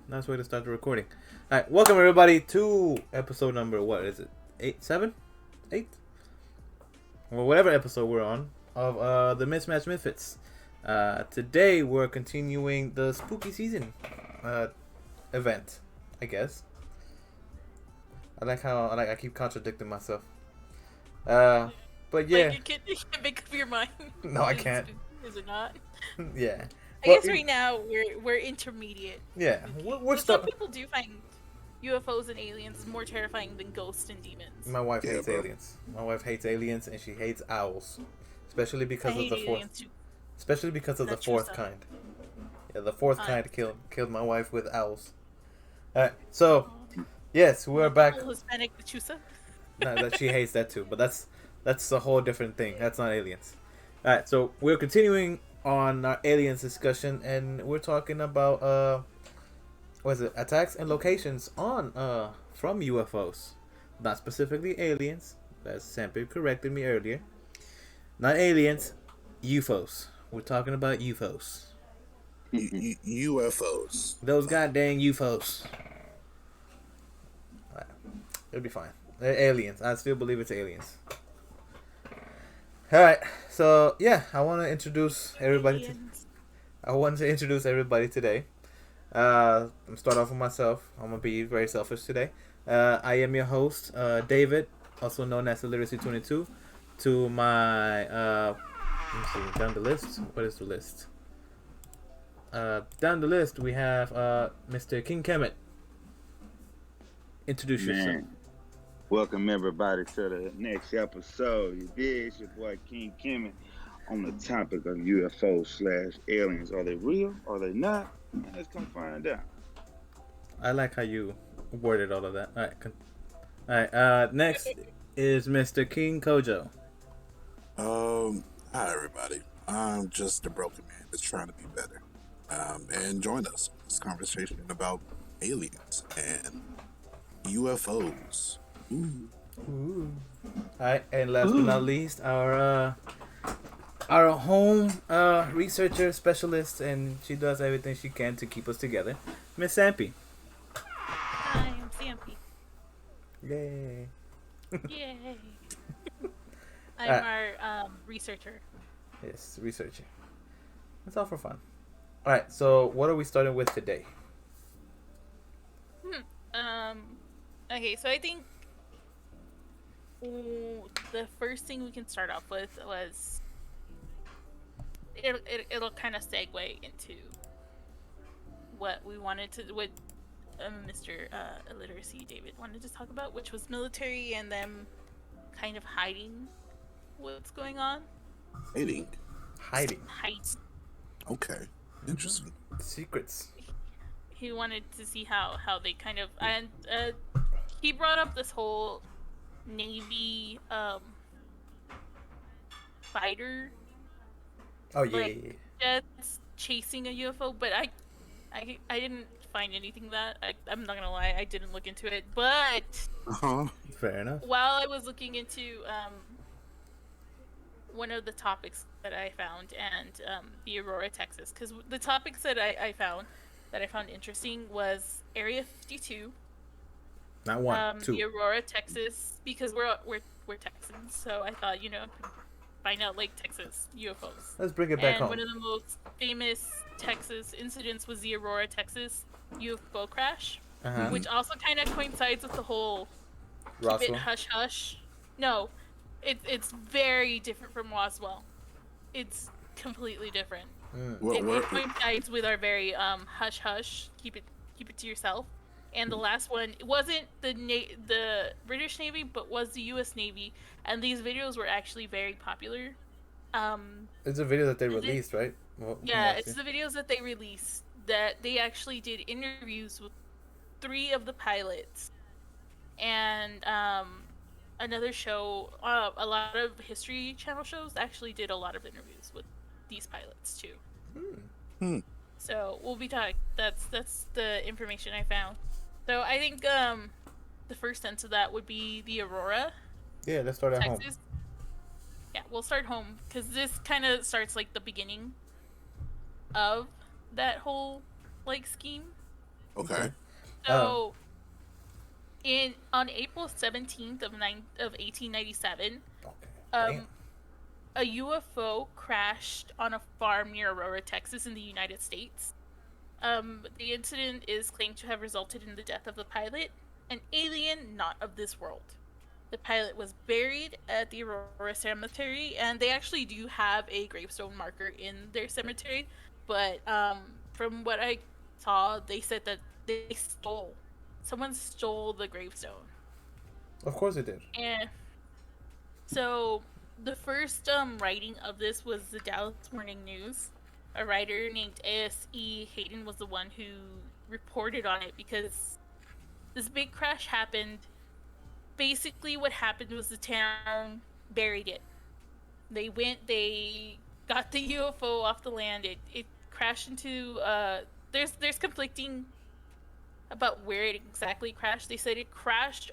Nice way to start the recording. All right, welcome everybody to episode number, what is it? 8, 7, 8, or whatever episode we're on of the Mismatch Misfits. Today we're continuing the spooky season event, I guess. I like how I keep contradicting myself. But yeah, Like you can't make up your mind. no, I can't. Is it not? Yeah, I well, guess right now we're intermediate. yeah, we're But some stuck. people do find UFOs and aliens more terrifying than ghosts and demons. My wife Yeah, hates bro. aliens. My wife hates aliens, and she hates owls, especially I because of hate the fourth. aliens too. Especially because of the That's true fourth stuff. kind. Yeah, the fourth Uh, kind killed my wife with owls. Alright, so yes, we're back. Hispanic Lechusa. No, that she hates that too, but that's a whole different thing. That's not aliens. Alright, so we're continuing on our aliens discussion, and we're talking about what is it? Attacks and locations on from UFOs, not specifically aliens. As Sampi corrected me earlier. Not aliens, UFOs. We're talking about UFOs. UFOs. Those goddamn UFOs. It'll be fine. They're aliens. I still believe it's aliens. Alright, so yeah, I want to introduce everybody. I want to introduce everybody today. I'm start off with myself. I'm gonna be very selfish today. I am your host, David, also known as the Literacy 22. To my let me see down the list. What is the list? Down the list we have Mr. King Kemet. Introduce yourself. Man, welcome everybody to the next episode. You did, it's your boy King Kemet on the topic of UFO/aliens. Are they real? Are they not? Let's come find out. I like how you worded all of that. Alright, next is Mr. King Kojo. Hi everybody. I'm just a broken man that's trying to be better. And join us in this conversation about aliens and UFOs. Ooh. Alright, and last but not least, our home researcher specialist, and she does everything she can to keep us together, Miss Sampi. Hi, I'm Sampy. Yay! Yay! I'm our researcher. Yes, researcher. It's all for fun. Alright, so what are we starting with today? Okay, so I think the first thing we can start off with was it'll kind of segue into what we wanted to what Mr. Illiteracy David wanted to talk about, which was military and them kind of hiding what's going on. Hiding. Hiding. Okay. Interesting. Secrets. He wanted to see how they kind of and he brought up this whole Navy fighter Oh yeah, jets chasing a UFO, but I didn't find anything that I'm not gonna lie, I didn't look into it. But Fair enough. while I was looking into one of the topics that I found and the Aurora, Texas, because the topics that I found interesting was Area 52. Not one, two. The Aurora, Texas, because we're Texans, so I thought find out like Texas UFOs. Let's bring it back And home. one of the most famous Texas incidents was the Aurora, Texas UFO crash, Uh-huh. which also kind of coincides with the whole keep it Roswell. hush hush. No, it's very different from Roswell. It's completely different. It coincides with our very hush hush, keep it to yourself. And the last one, it wasn't the British Navy, but was the U.S. Navy, and these videos were actually very popular. It's a video that they released, right? Well, Yeah, it's the videos that they released that they actually did interviews with 3 of the pilots, and another show. A lot of History Channel shows actually did a lot of interviews with these pilots too. So we'll be talking. That's the information I found. So I think the first sense of that would be the Aurora, Yeah, let's start at home. Texas. Yeah, we'll start home because this kind of starts like the beginning of that whole like scheme. Okay. Um, So, in on April 17th of 1897, okay. Damn. um, a UFO crashed on a farm near Aurora, Texas, in the United States. The incident is claimed to have resulted in the death of the pilot, an alien not of this world. The pilot was buried at the Aurora Cemetery, and they actually do have a gravestone marker in their cemetery. But from what I saw, they said that someone stole the gravestone. Of course it did. And so the first writing of this was the Dallas Morning News. A writer named A.S.E. Hayden was the one who reported on it because this big crash happened. Basically, what happened was the town buried it. They got the UFO off the land. It crashed into there's conflicting about where it exactly crashed. They said it crashed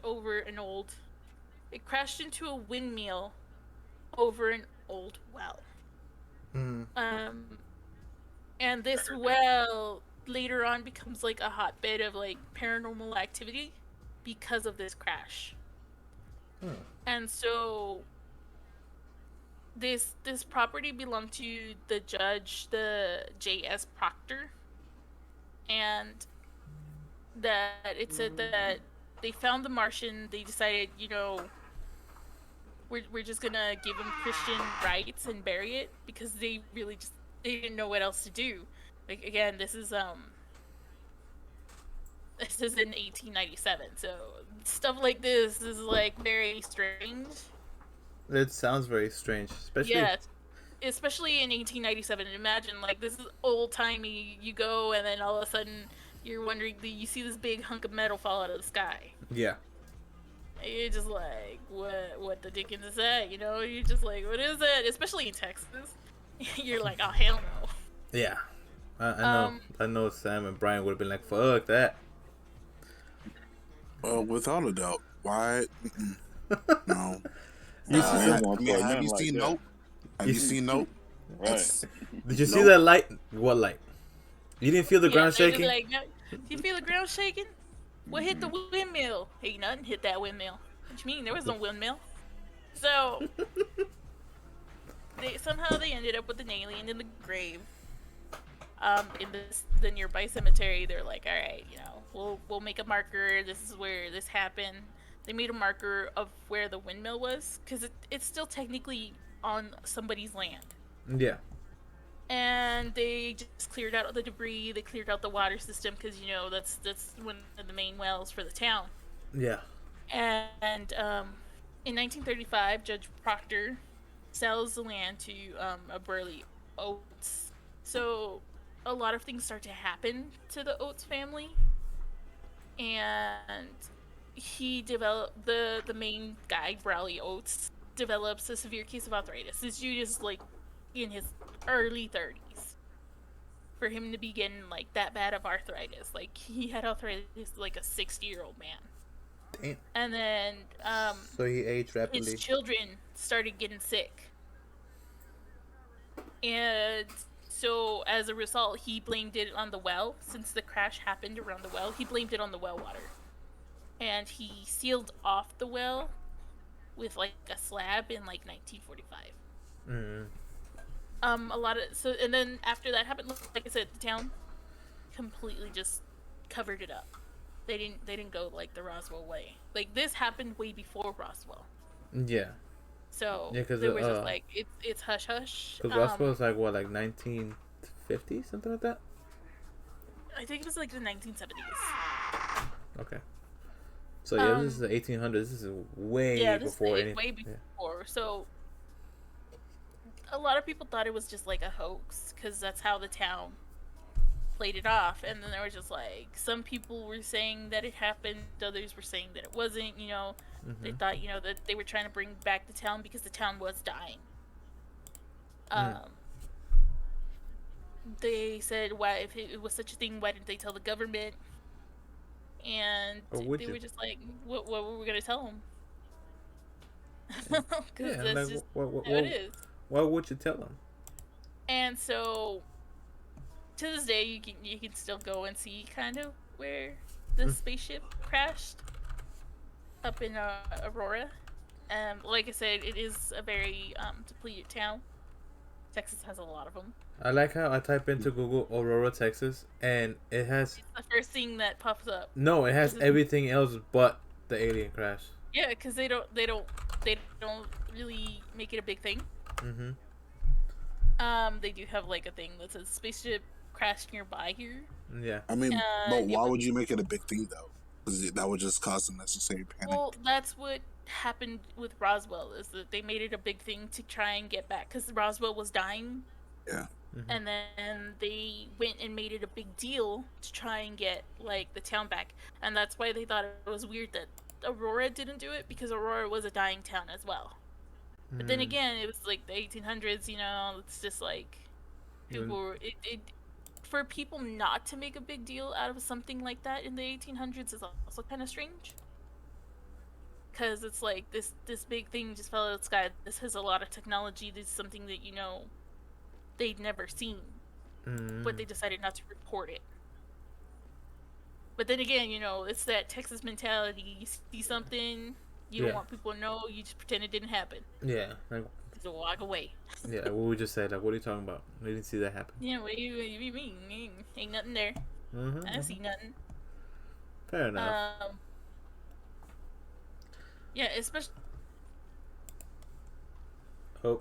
into a windmill over an old well. Mm. Um, and this well later on becomes like a hotbed of like paranormal activity because of this crash. Hmm. And so this property belonged to the J.S. Proctor, and that it said that they found the Martian. They decided, we're just gonna give him Christian rights and bury it because they really just they didn't know what else to do. Like again, this is in 1897, so stuff like this is like very strange. It sounds very strange, especially. Yeah, especially in 1897. Imagine like this is old timey. You go and then all of a sudden you're wondering, you see this big hunk of metal fall out of the sky. Yeah. You're just like, what the dickens is that? You're just like, what is that? Especially in Texas, you're like, oh hell no. Yeah. I know. Um, I know. Sam and Brian would have been like, "Fuck that." Without a doubt. Why? No. You so, see, Have you seen Nope? Have you seen Nope? Right. did you see Nope. that light? What light? You didn't feel the yeah, ground they're just shaking? like, no, do you feel the ground shaking? What hit the windmill? Hey, nothing hit that windmill. What you mean? There was no windmill. So they ended up with an alien in the grave. In the nearby cemetery, they're like, all right, we'll make a marker. This is where this happened. They made a marker of where the windmill was because it's still technically on somebody's land. Yeah. And they just cleared out the debris. They cleared out the water system because that's one of the main wells for the town. Yeah. And in 1935, Judge Proctor sells the land to a Burley Oates. So a lot of things start to happen to the Oates family, and he developed the main guy, Brawley Oates, develops a severe case of arthritis. This dude is like in his early 30s. For him to be getting like that bad of arthritis, like he had arthritis like a 60-year-old man. Damn. And then So he aged rapidly. his children started getting sick. And so as a result, he blamed it on the well. Since the crash happened around the well, he blamed it on the well water. And he sealed off the well with like a slab in like 1945. Mm. And then after that happened, like I said, the town completely just covered it up. They didn't go like the Roswell way. Like this happened way before Roswell. Yeah. So Yeah, because they were just like it's hush hush. Because Roswell was like what, like 1950, something like that. I think it was like the 1970s. Okay. So yeah, this is the 1800s. This is way before anything. Way before. Yeah. So a lot of people thought it was just like a hoax because that's how the town played it off. And then there was just like some people were saying that it happened, others were saying that it wasn't. They thought that they were trying to bring back the town because the town was dying. They said, why, if it was such a thing, why didn't they tell the government? And they were just like, what were we gonna tell them? Because that's like, just what, how it is. Why would you tell them? And so, to this day, you can still go and see kind of where the spaceship crashed up in Aurora. Like I said, it is a very depleted town. Texas has a lot of them. I like how I type into Google Aurora, Texas, and it has It's the first thing that pops up. no, it has 'Cause everything else but the alien crash. yeah, because they don't really make it a big thing. Mm-hmm. They do have like a thing that says spaceship crashed nearby here. Yeah. I mean, but It why was would you make it a big thing though? Because that would just cause unnecessary panic. well, that's what happened with Roswell. Is that they made it a big thing to try and get back because Roswell was dying. Yeah. Mm-hmm. And then they went and made it a big deal to try and get like the town back, and that's why they thought it was weird that Aurora didn't do it because Aurora was a dying town as well. But then again, it was like the 1800s, you know. It's just like people were, for people not to make a big deal out of something like that in the 1800s is also kind of strange. Because it's like this big thing just fell out of the sky. This has a lot of technology. This is something that they'd never seen, but they decided not to report it. But then again, it's that Texas mentality. You see something, you don't want people to know, you just pretend it didn't happen. Yeah. Like, just walk away. yeah, what we just said. Like, what are you talking about? We didn't see that happen. Yeah, what do you mean? Ain't nothing there. Mm-hmm, I didn't see nothing. Fair enough. Yeah, especially. Oh.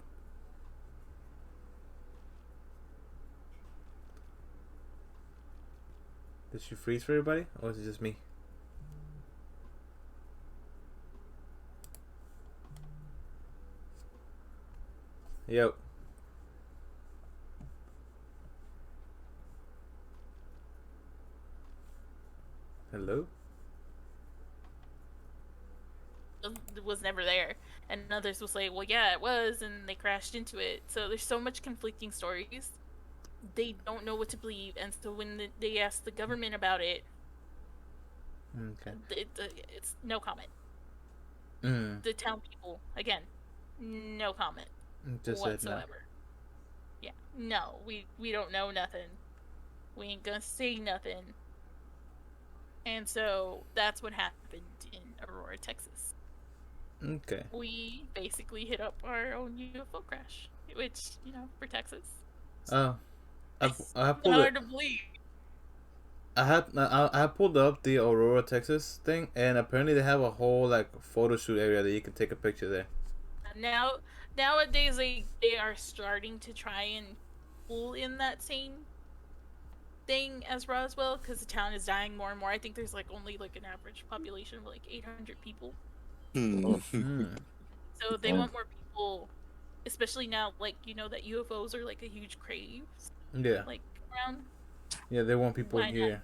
Did she freeze for everybody? Or is it just me? Yo. Hello? It was never there, and others will say, well, yeah, it was, and they crashed into it. So there's so much conflicting stories. They don't know what to believe, and so when they ask the government about it, Okay. it's no comment. Mm. The town people, again, no comment Just whatsoever. said Yeah, no, we don't know nothing. We ain't gonna say nothing. And so that's what happened in Aurora, Texas. no. Okay. We basically hit up our own UFO crash, which, for Texas, Oh. I pulled hard it. to believe. I pulled up the Aurora, Texas thing, and apparently they have a whole like photo shoot area that you can take a picture there. Nowadays they are starting to try and pull in that same thing as Roswell because the town is dying more and more. I think there's only an average population of 800 people. So they want more people, especially now that UFOs are a huge craze. Yeah. Around. Yeah, they want people Why here. not?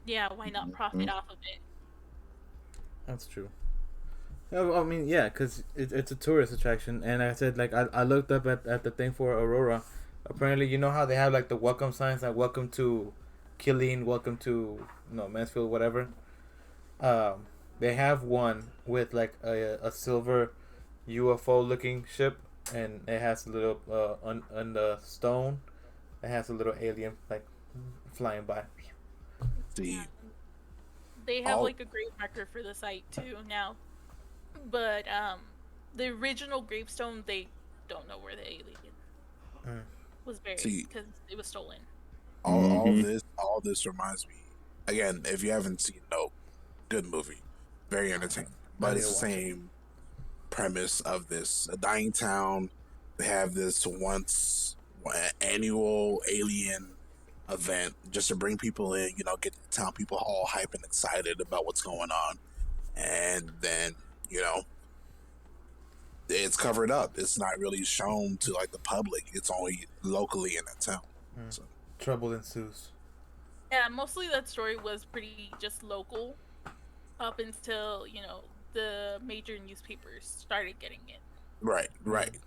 Yeah, why not profit off of it? That's true. Yeah, I mean, yeah, because it's a tourist attraction, and I said I looked up at the thing for Aurora. Apparently, you know how they have the welcome signs, like welcome to Killeen, welcome to Mansfield, whatever. They have one with a silver UFO looking ship, and it has a little on the stone. It has a little alien flying by. See, they have a grave marker for the site too now, but the original gravestone they don't know where the alien was buried because it was stolen. All this reminds me. Again, if you haven't seen, good movie, very entertaining. But it's the same premise of this: a dying town. They have this annual alien event just to bring people in, get the town people all hype and excited about what's going on, and then it's covered up. It's not really shown to the public. It's only locally in that town. So. Trouble ensues. Yeah, mostly that story was pretty just local up until the major newspapers started getting it. Right. Right.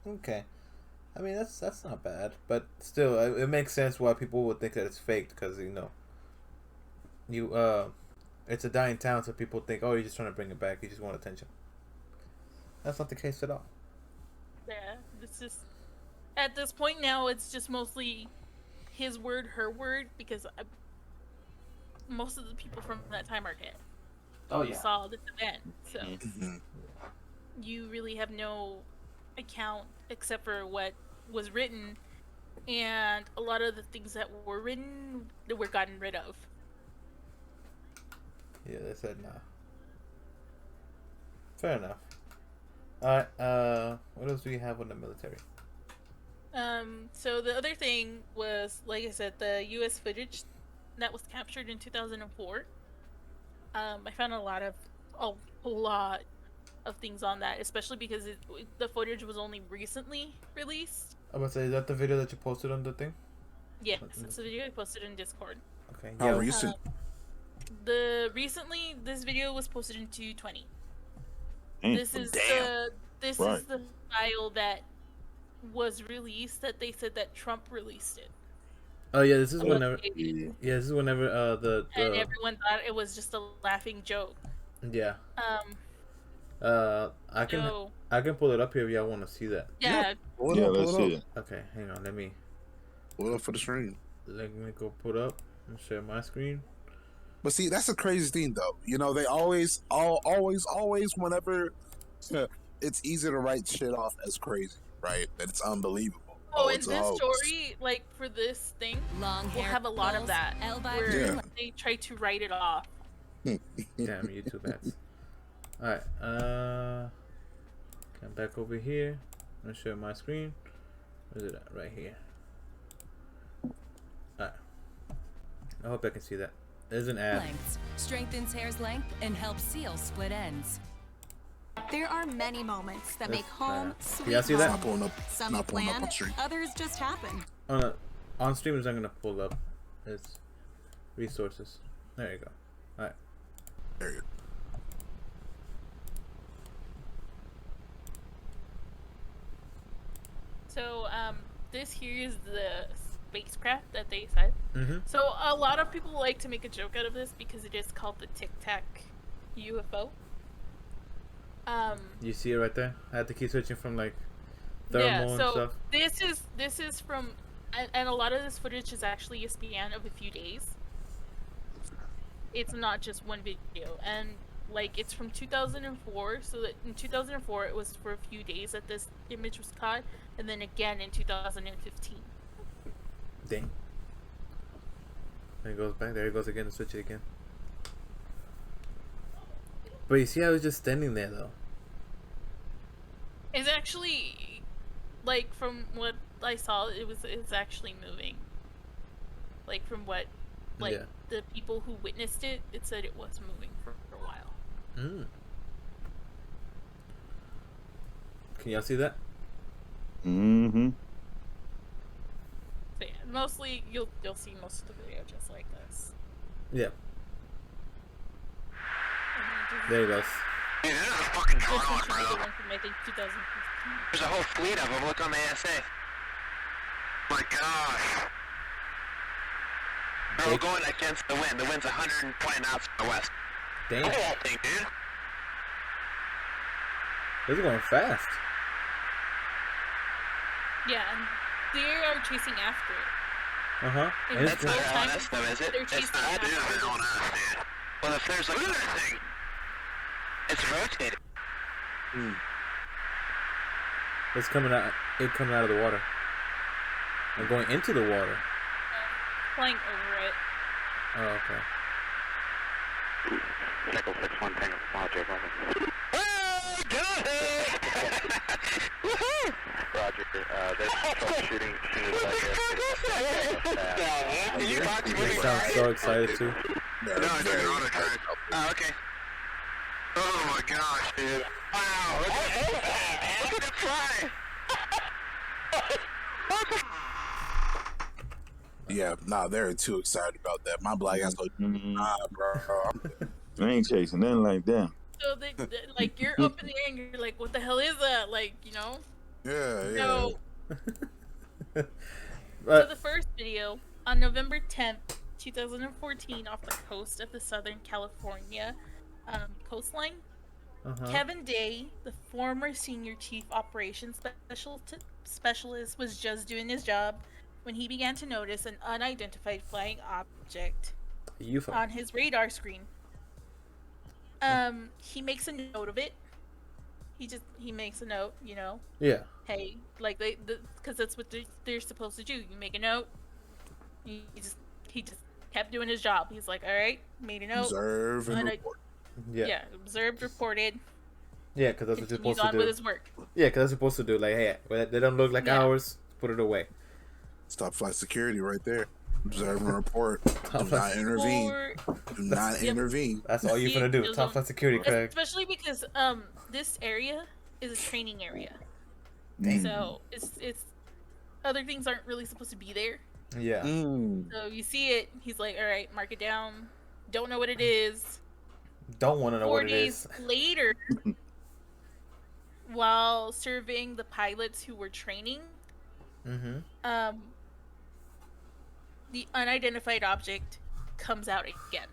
Okay. I mean, that's not bad, but still, it makes sense why people would think that it's faked because it's a dying town, so people think, oh, you're just trying to bring it back, you just want attention. That's not the case at all. Yeah, it's just at this point now, it's just mostly his word, her word, because most of the people from that time are dead. Oh You yeah. saw this event, so Mhm. you really have no account except for what was written, and a lot of the things that were written that were gotten rid of. Yeah, they said nah. Fair enough. Alright, what else do we have on the military? So the other thing was, like I said, the U.S. footage that was captured in 2004. I found a lot of things on that, especially because the footage was only recently released. I'm gonna say, is that the video that you posted on the thing? Yes, it's a video I posted in Discord. Okay, How yeah. recent? This video was posted in 220. Damn. This is Right. the file that was released that they said that Trump released it. Oh yeah, this is Well, whenever. Yeah. Yeah, this is whenever and the everyone thought it was just a laughing joke. yeah. I can So I can pull it up here if y'all want to see that. yeah, Pull it Yeah, up, let's pull it see up. it. Okay, hang on. Pull it up for the stream. Let me go put up and share my screen. But see, that's a crazy thing, though. You know, they always, whenever it's easy to write shit off as crazy, right? That it's unbelievable. Oh, in it's a this hoax. story, like for this thing, Long we'll hair, have a lot of bulls, that L-vibe where Yeah. they try to write it off. Damn, YouTube ads. Alright, come back over here. I'm gonna share my screen. Where's it at? Right here. Alright. I hope I can see that. There's an ad. lengths, strengthens hair's length and helps seal split ends. There are many moments that make That's home bad. sweet Can y'all see that? Not pulling up. Some Not pulling up planned, on stream. others just happen. On stream is not gonna pull up. It's resources. There you go. Alright. There you go. So, this here is the spacecraft that they said. Mm-hmm. So, a lot of people like to make a joke out of this because it is called the Tic Tac UFO. You see it right there? I had to keep switching from like thermal Yeah, and so stuff. this is from, and a lot of this footage is actually a span of a few days. It's not just one video, and like it's from 2004. So that in 2004 it was for a few days that this image was caught, and then again in 2015. Dang. There it goes back. There it goes again to switch it again. But you see how it's just standing there though. It's actually, like from what I saw, it's actually moving. Like from what, like Yeah. the people who witnessed it, it said it was moving for a while. Mm. Can y'all see that? Mm-hmm. So yeah, mostly you'll see most of the video just like this. Yeah. And There it goes. Dude, this is a fucking this drone, one should be the bro. one from I think 2015. There's a whole fleet of them. Look on the ASA. My gosh. Bro, we're going against the wind. The wind's 120 knots from the west. Damn. Look at that thing, dude. This is going fast. Yeah, and they are chasing after it. Uh-huh. And And that's it's not going, time- LNS though, is it? they're It's chasing not. That after is it. LNS, dude. Well, if there's like another thing, it's rotating. it's coming out. It coming out of the water. And going into the water. Flying over it. Oh, okay. Nickel 6-1 Tango Roger. Oh, got it! Woohoo! Roger, there's troubleshooting Did you talk to They me? sound so excited too. Yeah, No, it's very- an autocorrect. Oh, okay. Oh my gosh, dude. Wow, look at it fly! Yeah, nah, they're too excited about that. My black ass like, nah, bro. I ain't chasing nothing like that. So like you're up in the air and you're like, what the hell is that? Like, you know? Yeah, yeah. So So But the first video on November 10th, 2014, off the coast of the Southern California coastline, Kevin Day, the former senior chief operations specialist, was just doing his job when he began to notice an unidentified flying object UFO. on his radar screen. He makes a note of it. He makes a note, Yeah. hey, like because that's what they're supposed to do. You make a note. He just kept doing his job. He's like, all right, made a note. Observe and report. Yeah. Yeah, observed, reported, Yeah, because that's what you're continued supposed to on do. with his work. Yeah, because that's supposed to do. Like, hey, well, they don't look like Yeah. ours. Put it away. Stop flight security right there. Observe and report. Do flight- not intervene. Or Do not Yep. intervene. That's all you're He gonna do. doesn't- Top flight security, Craig. especially because this area is a training area, Mm. so it's other things aren't really supposed to be there. Yeah. So you see it, he's like, all right, mark it down. Don't know what it is. Don't want to know 4 what it days is. later, while surveying the pilots who were training, Mm-hmm. the unidentified object comes out again.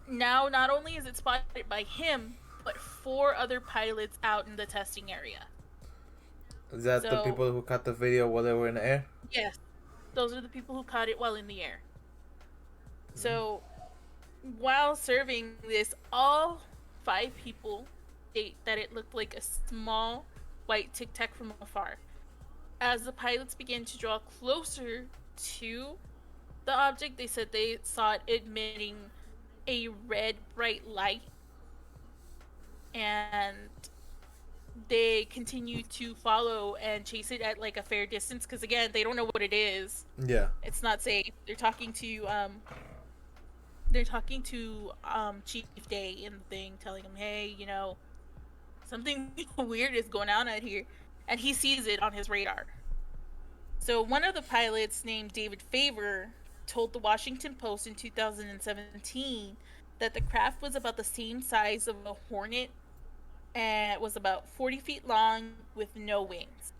Now, not only is it spotted by him, but 4 other pilots out in the testing area. Is that the So- people who caught the video while they were in the air? Yes, those are the people who caught it while in the air. So, while serving this, all 5 people state that it looked like a small white tic tac from afar. As the pilots began to draw closer to the object, they said they saw it emitting a red bright light, and they continued to follow and chase it at like a fair distance because again they don't know what it is. Yeah. It's not safe. They're talking to Chief Day and the thing, telling him, hey, something weird is going on out here, and he sees it on his radar. So one of the pilots, named David Favor, told the Washington Post in 2017 that the craft was about the same size of a Hornet and it was about 40 feet long with no wings.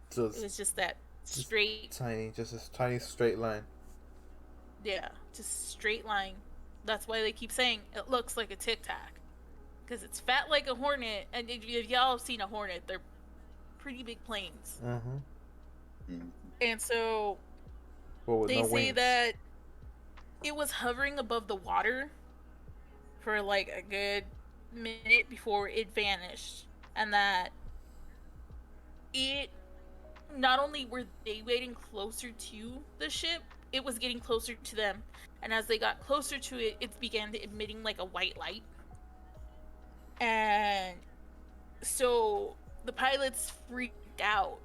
So It it's was just that straight, tiny, just a tiny straight line. yeah, just straight line. That's why they keep saying it looks like a Tic Tac, because it's fat like a Hornet. And if y'all have seen a Hornet, they're pretty big planes. Mm-hmm. And so Well, with they no say wings. that it was hovering above the water for like a good minute before it vanished, and that it not only were they getting closer to the ship, it was getting closer to them, and as they got closer to it, it began emitting like a white light. And so the pilots freaked out.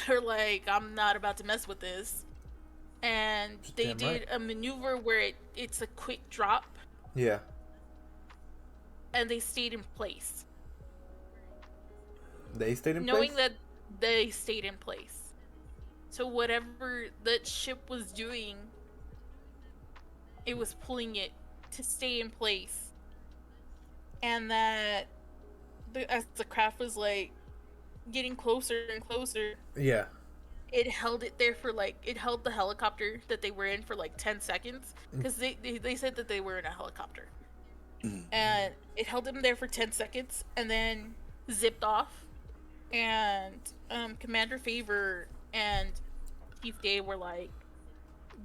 They're like, I'm not about to mess with this. And they Damn did right. a maneuver where it's a quick drop, Yeah. and they stayed in place. They stayed in Knowing place? that they stayed in place. So whatever that ship was doing, it was pulling it to stay in place. And that as the craft was like getting closer and closer, Yeah. it held it there for like, it held the helicopter that they were in for like 10 seconds. Because they said that they were in a helicopter. And it held them there for 10 seconds and then zipped off. And Commander Favor and Chief Day were like,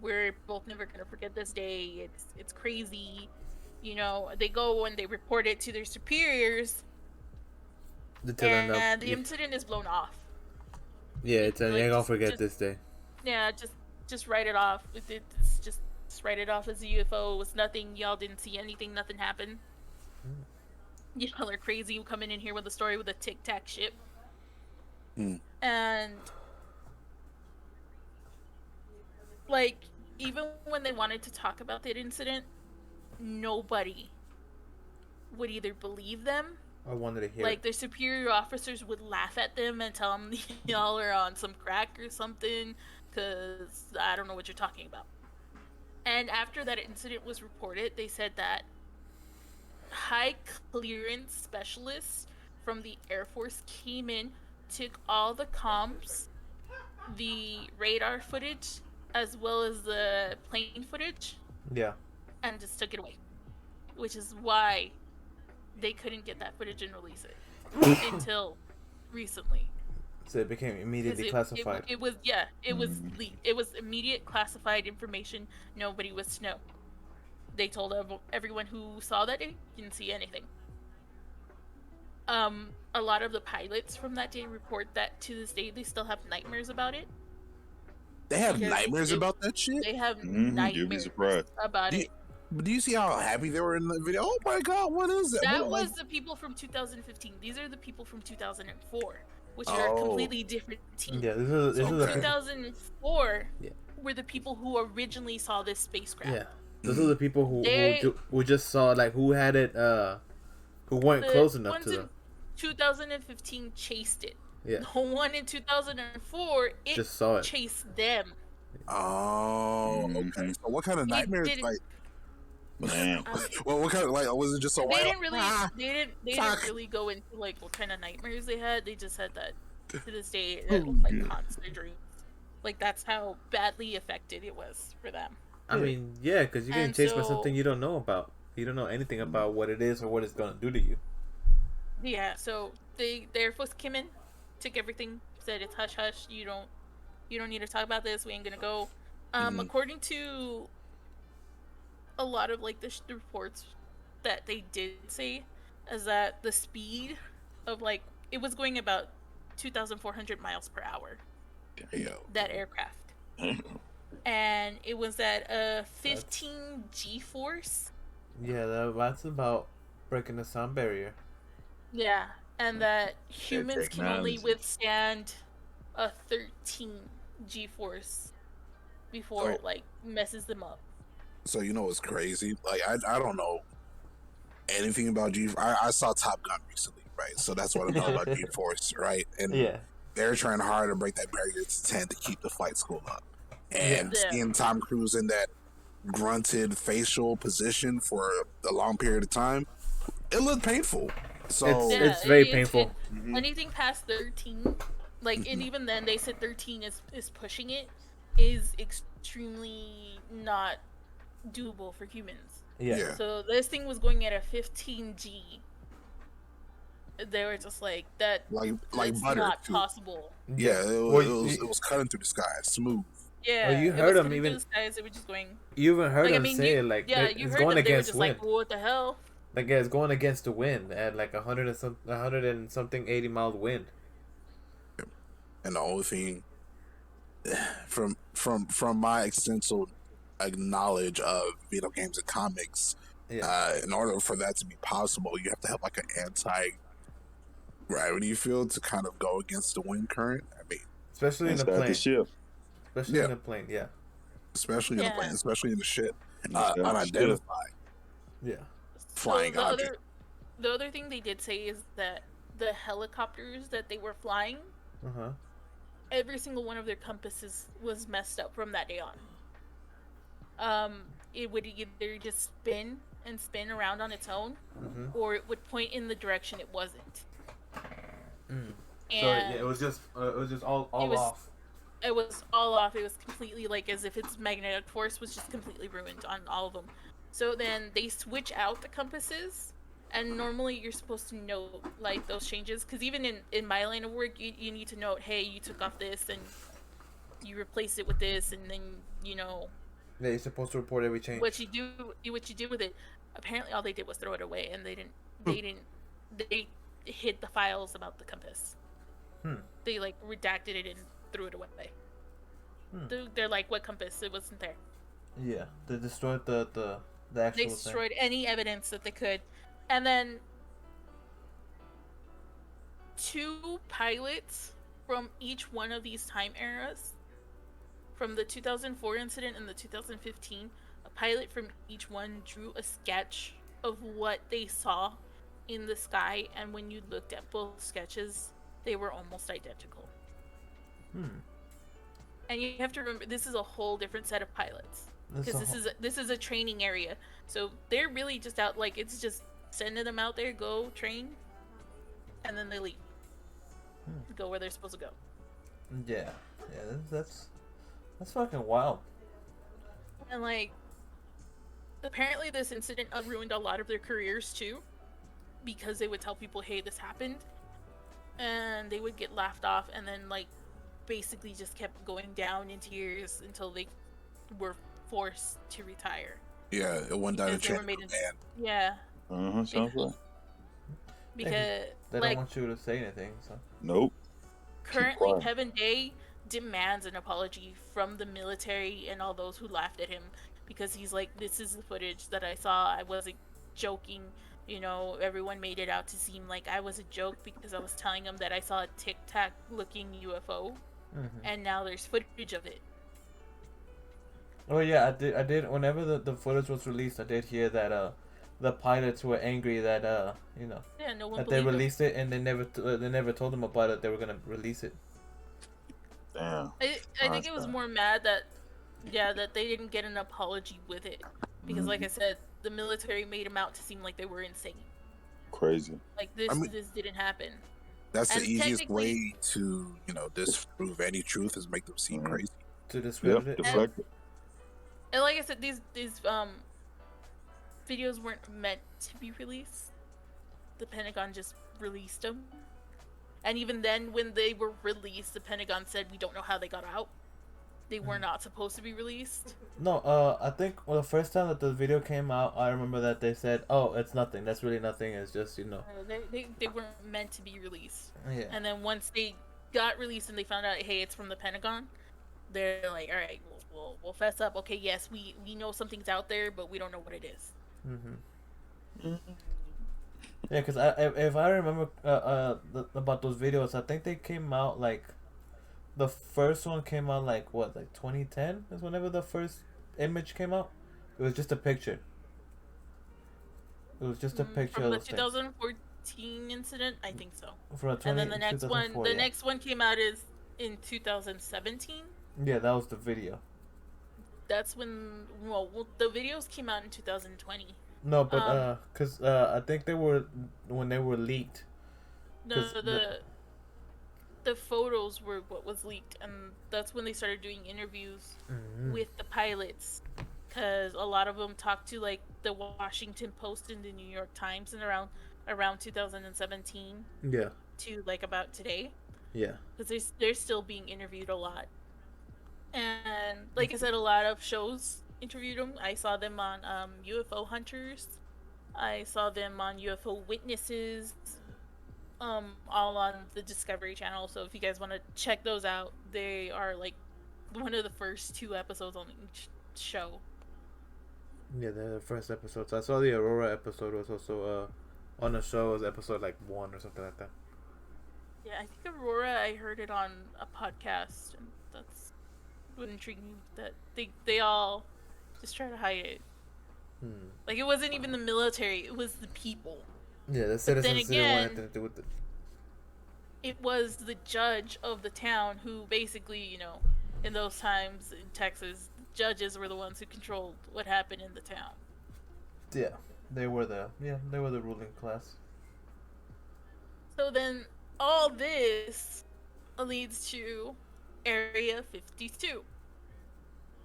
we're both never gonna forget this day. It's crazy. They go and they report it to their superiors, To tell them and that. the incident is blown off. Yeah, it's you like, ain't gonna just- forget just- this day. Yeah, just write it off. It's just write it off as a UFO. It was nothing. Y'all didn't see anything. Nothing happened. Y'all are crazy. You coming in here with a story with a Tic Tac ship. And like, even when they wanted to talk about that incident, nobody would either believe them, I wanted to hear. like their superior officers would laugh at them and tell them y'all are on some crack or something, because I don't know what you're talking about. And after that incident was reported, they said that high clearance specialists from the Air Force came in, took all the comms, the radar footage, as well as the plane footage, Yeah. and just took it away. Which is why they couldn't get that footage and release it until recently. So it became 'Cause immediately classified. it was it was it was immediate classified information. Nobody was to know. They told everyone who saw that day didn't see anything. A lot of the pilots from that day report that to this day they still have nightmares about it. They have Because nightmares about that shit. they have You'll be nightmares surprised. about Do you, it. but do you see how happy they were in the video? Oh my god, what is that? That What, like, was the people from 2015. These are the people from 2004, which are a oh, completely different team. Yeah, So this is okay. a 2004 Yeah. were the people who originally saw this spacecraft. yeah. Those are the people They who just saw like who had it who weren't the close enough ones to in them. 2015 chased it. Yeah. The one in 2004 it Just saw it. chased them. Oh, okay. So what kind of It nightmares? didn't. Like, Man, well, what kind of like? Was it just a They white? didn't really. They fuck. didn't really go into like what kind of nightmares they had. They just said that to this day Oh, it was like yeah. constant dreams. Like that's how badly affected it was for them. I mean, yeah, because you're getting And chased by so- something you don't know about. You don't know anything about what it is or what it's gonna do to you. Yeah, so the Air Force came in, took everything, said it's hush hush. You don't need to talk about this. We ain't gonna go. According to a lot of like the reports that they did say, is that the speed of like it was going about 2,400 miles per hour. Yeah. That aircraft, and it was at a 15 G-force. Yeah, that's about breaking the sound barrier. Yeah, and that humans can only technology. withstand a 13 G-force before it like messes them up. So you know what's crazy? Like I don't know anything about G. I saw Top Gun recently, right? So that's what I know about G Force, right? And Yeah. they're trying hard to break that barrier to 10 to keep the flight school up. And Yeah. seeing Tom Cruise in that grunted facial position for a long period of time, it looked painful. So It's very painful. Anything past 13, like, and even then they said 13 is pushing it, is extremely not doable for humans. Yeah. So this thing was going at a 15G. They were just like that. like That's butter. not too. possible. Yeah, it was cutting through the sky, smooth. Yeah, you it heard was them cutting even- through the skies. They were just going. You even heard Like, I them mean, say you- it like yeah, that you it's heard going them. They were against just wind. like, what the hell? Like yeah, it's going against the wind at like 100 and something 80 miles wind. And the only thing from my extensive knowledge of video games and comics, in order for that to be possible, you have to have like an anti-gravity field to kind of go against the wind current. I mean, Especially in a Inside plane. the ship. Especially Yeah. in a plane, yeah. especially in a plane, especially in the ship, Inside the ship. unidentified Yeah. flying the object. the other thing they did say is that the helicopters that they were flying, Uh-huh. every single one of their compasses was messed up from that day on. It would either just spin and spin around on its own, or it would point in the direction it wasn't. Mm. And So yeah, it was just all it was- off. it was all off. It was completely like as if its magnetic force was just completely ruined on all of them. So then they switch out the compasses, and normally you're supposed to note like those changes, because even in my line of work, you need to note, hey, you took off this and you replace it with this, and then you know Yeah, you're supposed to report every change. what you do with it. Apparently, all they did was throw it away, and they hid the files about the compass. They like redacted it and threw it away. They're like, what compass? It wasn't there. Yeah, they destroyed the actual They destroyed any evidence that they could. And then 2 pilots from each one of these time eras, from the 2004 incident and the 2015, a pilot from each one drew a sketch of what they saw in the sky, and when you looked at both sketches, they were almost identical. And you have to remember, this is a whole different set of pilots, because this is a training area, so they're really just out, like, it's just sending them out there, go train, and then they leave, go where they're supposed to go. Yeah, that's fucking wild. And like, apparently this incident ruined a lot of their careers too, because they would tell people, hey, this happened, and they would get laughed off, and then like basically just kept going down in tears until they were forced to retire Yeah, it went down the because they chain were of made in. command. Yeah, be- Sounds right. Yeah, 'cause because they don't like want you to say anything. So Nope. Keep currently quiet. Kevin Day demands an apology from the military and all those who laughed at him, because he's like, this is the footage that I saw. I wasn't joking. Everyone made it out to seem like I was a joke because I was telling them that I saw a tic tac looking UFO, and now there's footage of it. oh yeah, I did. Whenever the footage was released, I did hear that the pilots were angry that Yeah, no one that they believed him. released it and they never told them about it. They were gonna release it. Damn. I think it was more mad that, yeah, that they didn't get an apology with it, because like I said, the military made them out to seem like they were insane. Crazy. Like I mean, this didn't happen. that's the And easiest technically, way to, disprove any truth is make them seem Mhm. crazy. To discredit Yep. it. Deflect it. and like I said, these videos weren't meant to be released. The Pentagon just released them. And even then, when they were released, the Pentagon said we don't know how they got out. They were not supposed to be released. No, I think the first time that the video came out, I remember that they said, "Oh, it's nothing. That's really nothing. It's just They weren't meant to be released. Yeah. And then once they got released and they found out, hey, it's from the Pentagon, they're like, all right, we'll fess up. Okay, yes, we know something's out there, but we don't know what it is. Yeah, because if I remember about those videos, I think they came out like the first one came out like what, like 2010 is whenever the first image came out. It was just a picture. It was just a picture From of the those things. 2014 incident, I think so. For a 20, And then the next one, 2004, the yeah. next one came out is in 2017. Yeah, that was the video. That's when the videos came out in 2020. No, but cause I think they were when they were leaked. No, 'Cause the photos were what was leaked, and that's when they started doing interviews with the pilots, because a lot of them talked to like the Washington Post and the New York Times and around 2017 Yeah. to like about today, Yeah. because they're still being interviewed a lot. And like I said, a lot of shows interviewed them. I saw them on UFO Hunters. I saw them on UFO Witnesses. All on the Discovery Channel. So if you guys want to check those out, they are like one of the first 2 episodes on each show. Yeah, the first episodes. I saw the Aurora episode was also on the show was episode like 1 or something like that. Yeah, I think Aurora, I heard it on a podcast, and that's what intrigued me, that they all just try to hide it. Like, it wasn't even the military, it was the people. Yeah, the But then citizens didn't want again, anything to do with it. it was the judge of the town who basically, in those times in Texas, judges were the ones who controlled what happened in the town. Yeah, they were the ruling class. So then all this leads to Area 52.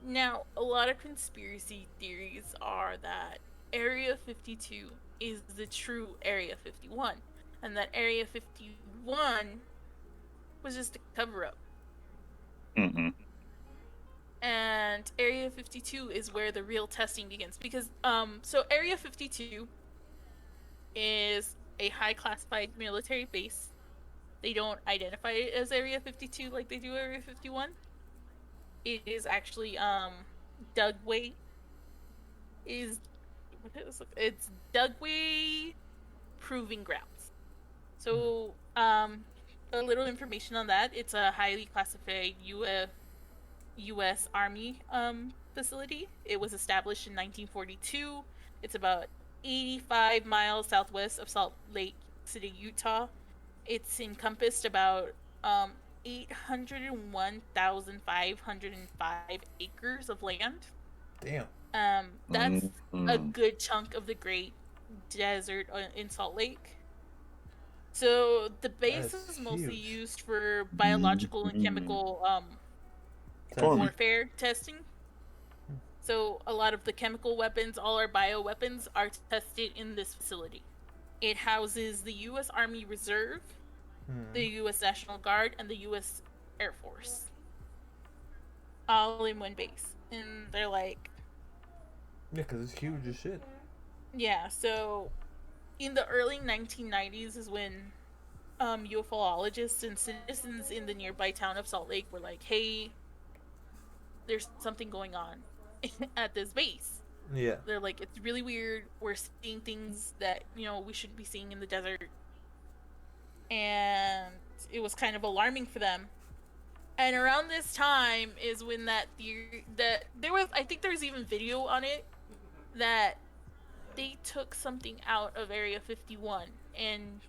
Now, a lot of conspiracy theories are that Area 52 is the true Area 51, and that Area 51 was just a cover-up. Mm-hmm. And Area 52 is where the real testing begins, because so Area 52 is a high classified military base. They don't identify it as Area 52 like they do Area 51. It is actually Dugway it's Dugway Proving Grounds. So a little information on that. It's a highly classified U.S. Army facility. It was established in 1942. It's about 85 miles southwest of Salt Lake City, Utah. It's encompassed about 801,505 acres of land. Damn. That's a good chunk of the Great Desert in Salt Lake. So the base That's is mostly huge. used for biological and chemical warfare testing. So a lot of the chemical weapons, all our bioweapons, are tested in this facility. It houses the U.S. Army Reserve, the Hmm. U.S. National Guard, and the U.S. Air Force, all in one base. And they're like, Yeah, because it's huge as shit. yeah. So in the early 1990s is when ufologists and citizens in the nearby town of Salt Lake were like, "Hey, there's something going on at this base." Yeah. They're like, "It's really weird. We're seeing things that we shouldn't be seeing in the desert," and it was kind of alarming for them. And around this time is when that theory that there was, I think there's even video on it that they took something out of Area 51 and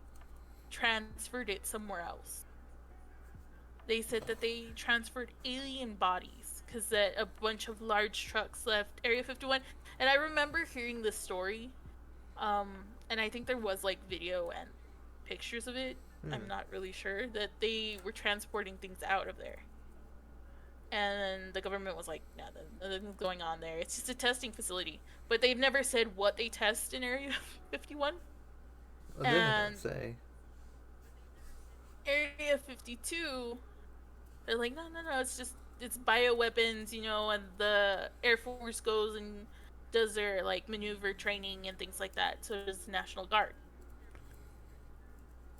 transferred it somewhere else. They said that they transferred alien bodies because that a bunch of large trucks left Area 51. And I remember hearing this story, and I think there was like video and pictures of it. I'm not really sure that they were transporting things out of there. And the government was like, "No, nothing's going on there. It's just a testing facility." But they've never said what they test in Area 51. Well, they never And say. Area 52, they're like, "No, no, no. It's bioweapons, and the Air Force goes and does their like maneuver training and things like that. So does the National Guard."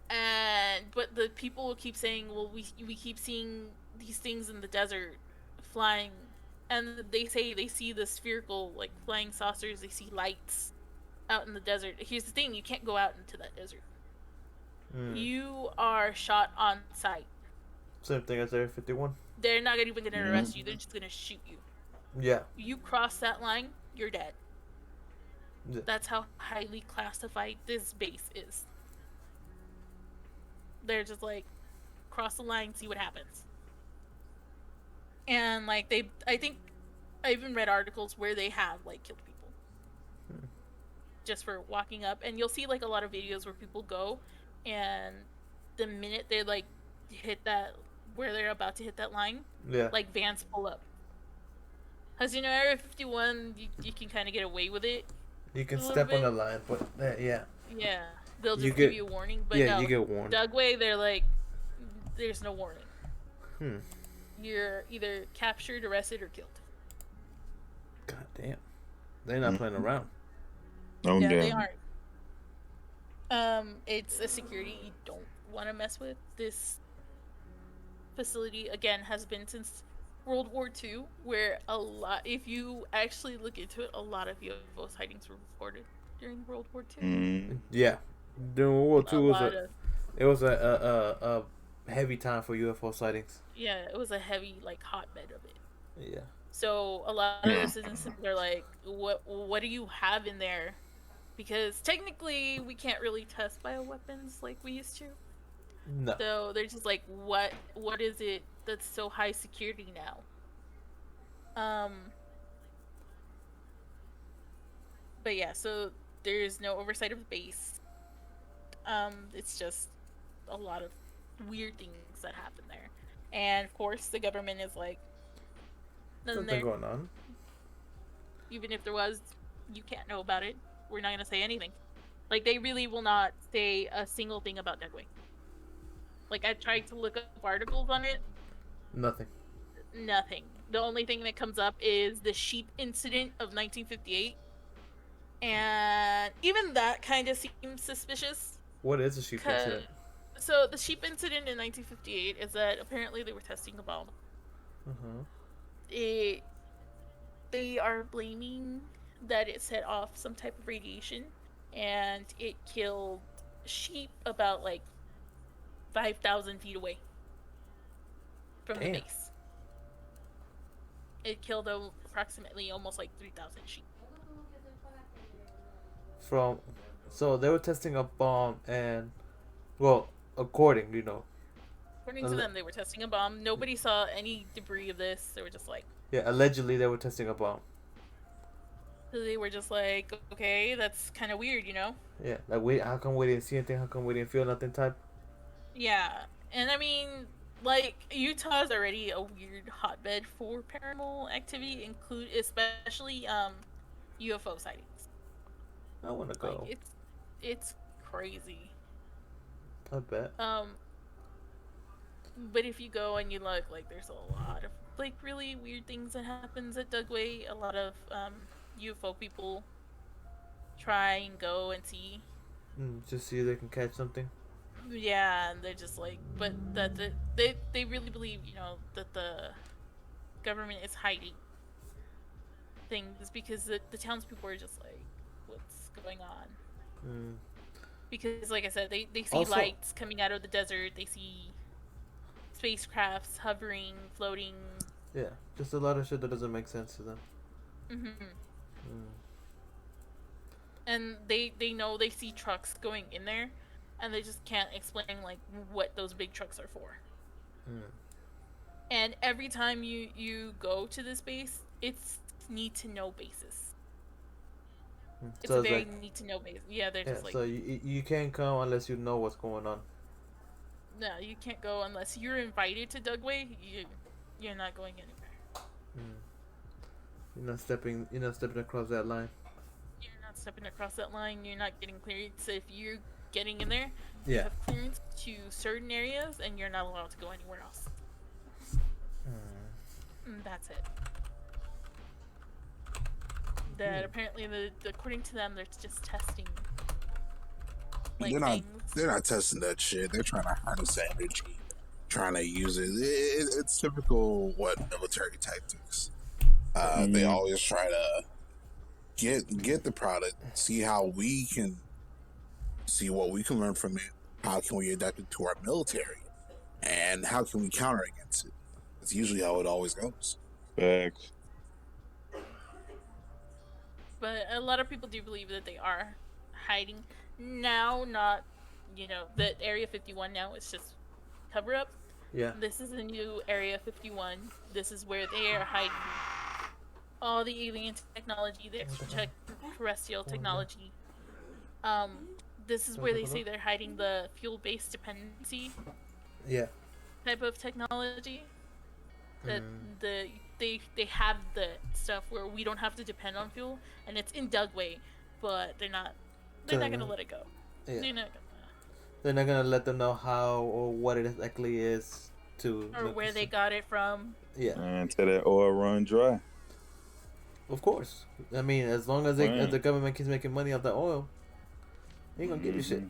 And but the people will keep saying, "Well, we keep seeing these things in the desert flying." And they say they see the spherical like flying saucers, they see lights out in the desert. Here's the thing, you can't go out into that desert. Hmm. You are shot on sight. Same thing as Area 51. They're not even going to Mm. arrest you, they're just going to shoot you. Yeah. You cross that line, you're dead. Yeah. That's how highly classified this base is. They're just like, cross the line, see what happens. And like I think I even read articles where they have like killed people just for walking up. And you'll see like a lot of videos where people go, and the minute they like hit that, where they're about to hit that line, Yeah. like vans pull up. Because Area 51, you can kind of get away with it You can a little step on the bit. line, but yeah. Yeah, they'll You just give get. you a warning. But Yeah, you no, get warned. Dugway, they're like, there's no warning. Hmm. You're either captured, arrested, or killed. God damn. They're not playing around. Oh, Yeah, they damn. aren't. It's a security you don't want to mess with. This facility again has been since World War II, where a lot, if you actually look into it, a lot of UFO sightings were reported during World War II. Mm. Yeah. During World War A II was lot of it was a heavy time for UFO sightings. yeah, it was a heavy like hotbed of it. Yeah. So a lot of the Yeah. citizens are like, what do you have in there? Because technically we can't really test bioweapons like we used to. No. So they're just like, what is it that's so high security now? But yeah, so there's no oversight of the base. It's just a lot of weird things that happen there. And of course the government is like, nothing Something there. going on. Even if there was, you can't know about it. We're not gonna say anything. Like they really will not say a single thing about Deadwing. Like I tried to look up articles on it, Nothing. nothing. The only thing that comes up is the sheep incident of 1958, and even that kind of seems suspicious. What is a sheep Cause incident? so the sheep incident in 1958 is that apparently they were testing a bomb. Uh huh. It They are blaming that it set off some type of radiation, and it killed sheep about like 5,000 feet away from the Damn. base. It killed approximately almost like 3,000 sheep. From, so they were testing a bomb and, well, according, According to them, they were testing a bomb. Nobody saw any debris of this. They were just like, yeah, allegedly they were testing a bomb. okay, that's kind of weird. Yeah, like wait, how come we didn't see anything? How come we didn't feel nothing? Type. Yeah, and I mean, like Utah's already a weird hotbed for paranormal activity, include especially UFO sightings. I want to Like go. it's crazy. I bet. Um, But if you go and you look, like, there's a lot of, like, really weird things that happens at Dugway. A lot of UFO people try and go and see. Just see if they can catch something. Yeah, and they're just like, but they really believe, that the government is hiding things because the townspeople are just like, what's going on? Mm. Because, like I said, they see Also- lights coming out of the desert. They see spacecrafts hovering, floating. Yeah, just a lot of shit that doesn't make sense to them. Hmm. Mm. And they know they see trucks going in there, and they just can't explain, like, what those big trucks are for. Mm. And every time you go to this base, it's need to know basis. It's So a it's very like, need to know basis. Yeah, they're yeah. just like, So you can't come unless you know what's going on. no, you can't go unless you're invited to Dugway. You're not going anywhere. Mm. You're not stepping across that line. You're not stepping across that line. You're not getting clearance. If you're getting in there, you Yeah. have clearance to certain areas, and you're not allowed to go anywhere else. And that's it. That apparently, according to them, they're just testing, like, They're not. things. They're not testing that shit. They're trying to harness energy, trying to use it. It's typical military tactics. They always try to get the product, see how we can see what we can learn from it. How can we adapt it to our military, and how can we counter against it? That's usually how it always goes. Facts. But a lot of people do believe that they are hiding now. Not, that Area 51 now is just cover up. Yeah. This is a new Area 51. This is where they are hiding all the alien technology, the extraterrestrial technology. This is where they say they're hiding the fuel-based dependency Yeah. type of technology. That they have the stuff where we don't have to depend on fuel, and it's in Dugway, but they're not gonna let it go. Yeah. They're not gonna, let them know how or what it exactly is to. or where they got it from. Yeah. Until that oil run dry. Of course. I mean, as long as as the government keeps making money off the oil, they ain't gonna give you shit.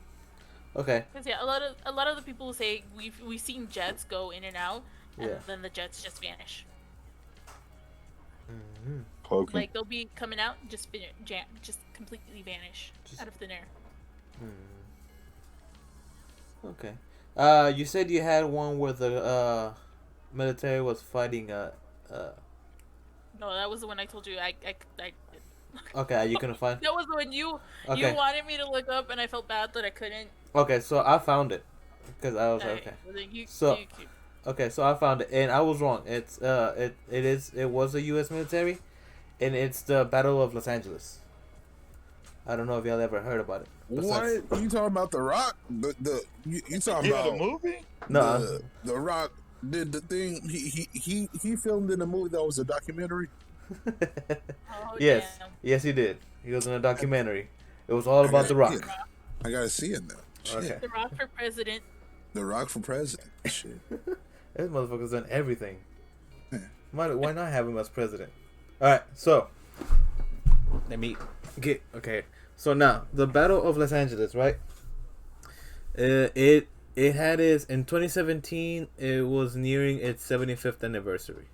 Okay. Because yeah, a lot of the people say we've seen jets go in and out, and then the jets just vanish. Okay. Like, they'll be coming out, just completely vanish out of thin air. Okay. You said you had one where the military was fighting No, that was the one I told you. I Okay, you couldn't find. That was the one you wanted me to look up, and I felt bad that I couldn't. Okay, so I found it because I was like, okay. Okay, so I found it, and I was wrong. It's it was a U.S. military, and it's the Battle of Los Angeles. I don't know if y'all ever heard about it. What you talking about? The Rock? You talking about the movie? No, the Rock did the thing. He filmed in a movie that was a documentary. Yes, Damn. yes, he did. He was in a documentary. It was all about The Rock. I gotta see it now. Okay. The Rock for president. The Rock for president. Shit. This motherfucker's done everything. Why not have him as president? All right, so let me get okay. So now the Battle of Los Angeles, right? It had its in 2017. It was nearing its 75th anniversary.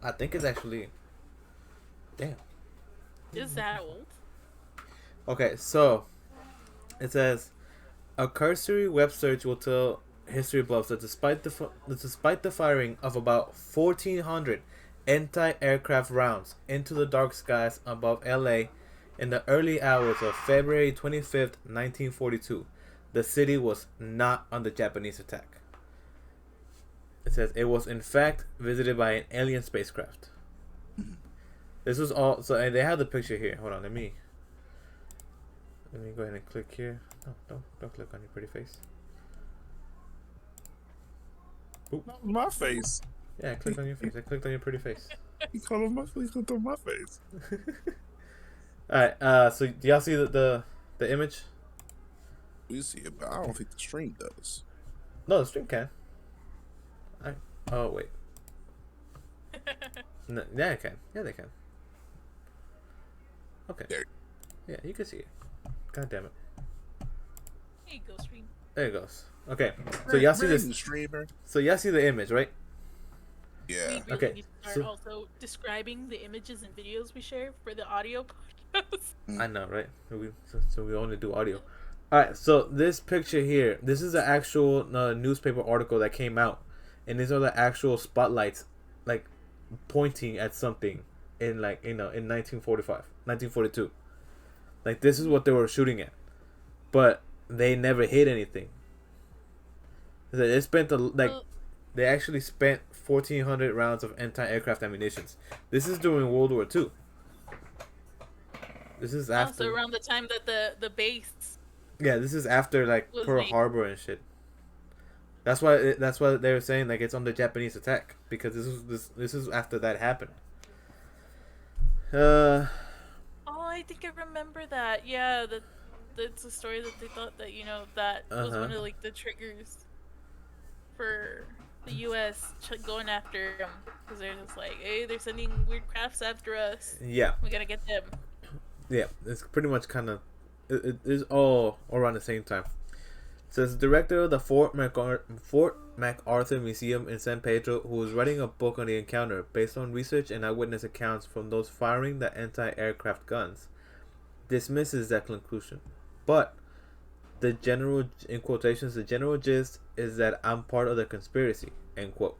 I think it's actually. Damn. Is that old? Okay, so it says a cursory web search will tell history buffs that despite the firing of about 1,400 anti-aircraft rounds into the dark skies above LA in the early hours of February 25th, 1942, the city was not under Japanese attack. It says it was in fact visited by an alien spacecraft. This was all so, and they have the picture here. Hold on, let me go ahead and click here. No, don't click on your pretty face. My face. Yeah, I clicked on your face. I clicked on your pretty face. He called my face. Clicked on my face. All right. So do y'all see the image? We see it, but I don't think the stream does. No, the stream can. Oh wait. No, yeah, I can. Yeah, they can. Okay. There. Yeah, you can see it. God damn it. There you go, stream. There it goes. Okay. So y'all see this? streamer. So y'all see the image, right? Yeah. We really Okay, need to start so- also describing the images and videos we share for the audio podcast. I know, right? So we only do audio. All right. So this picture here, this is the actual newspaper article that came out, and these are the actual spotlights, like pointing at something in in 1945, 1942. Like this is what they were shooting at, but they never hit anything. They spent they actually spent 1,400 rounds of anti-aircraft ammunition. This is during World War II. This is after. Also around the time that the base. Yeah, this is after like Was Pearl made. Harbor and shit. That's why they were saying like it's on the Japanese attack, because this is after that happened. Oh, I think I remember that. Yeah, that's a story that they thought that that was one of like the triggers for the U.S. Going after them, because they're just like, hey, they're sending weird crafts after us. Yeah, We gotta get them. yeah, it's pretty much kind of it is all around the same time. Says director of the Fort MacArthur Museum in San Pedro, who is writing a book on the encounter based on research and eyewitness accounts from those firing the anti-aircraft guns, dismisses that conclusion. But the general, in quotations, the general gist is that I'm part of the conspiracy, end quote.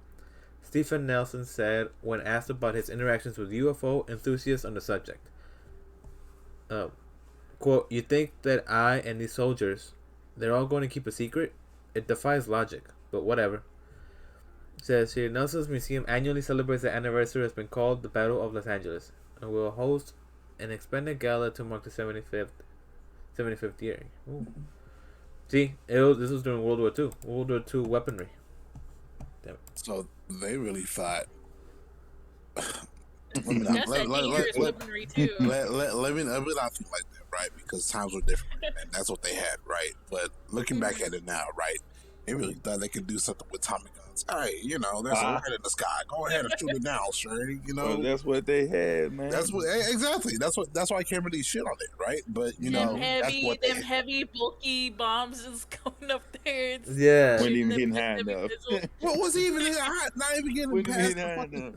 Stephen Nelson said when asked about his interactions with UFO enthusiasts on the subject. Quote, you think that I and these soldiers, they're all going to keep a secret? It defies logic, but whatever. It says here, Nelson's museum annually celebrates the anniversary has been called the Battle of Los Angeles, and will host an expanded gala to mark the 75th year. Ooh. See, this was during World War II. World War II weaponry. Damn it. So they really thought. That's that dangerous weaponry too. Let me not think like that, right? Because times were different, and that's what they had, right? But looking back at it now, right? They really thought they could do something with Tommy guns. All right, there's a rocket in the sky. Go ahead and shoot it down, sure. Well, that's what they had, man. That's what exactly. That's why I can't really shit on it, right? But them that's heavy, bulky bombs just going up there. Yeah. Wasn't even hitting high enough. What was even hot? Not even getting Wasn't past. even high enough.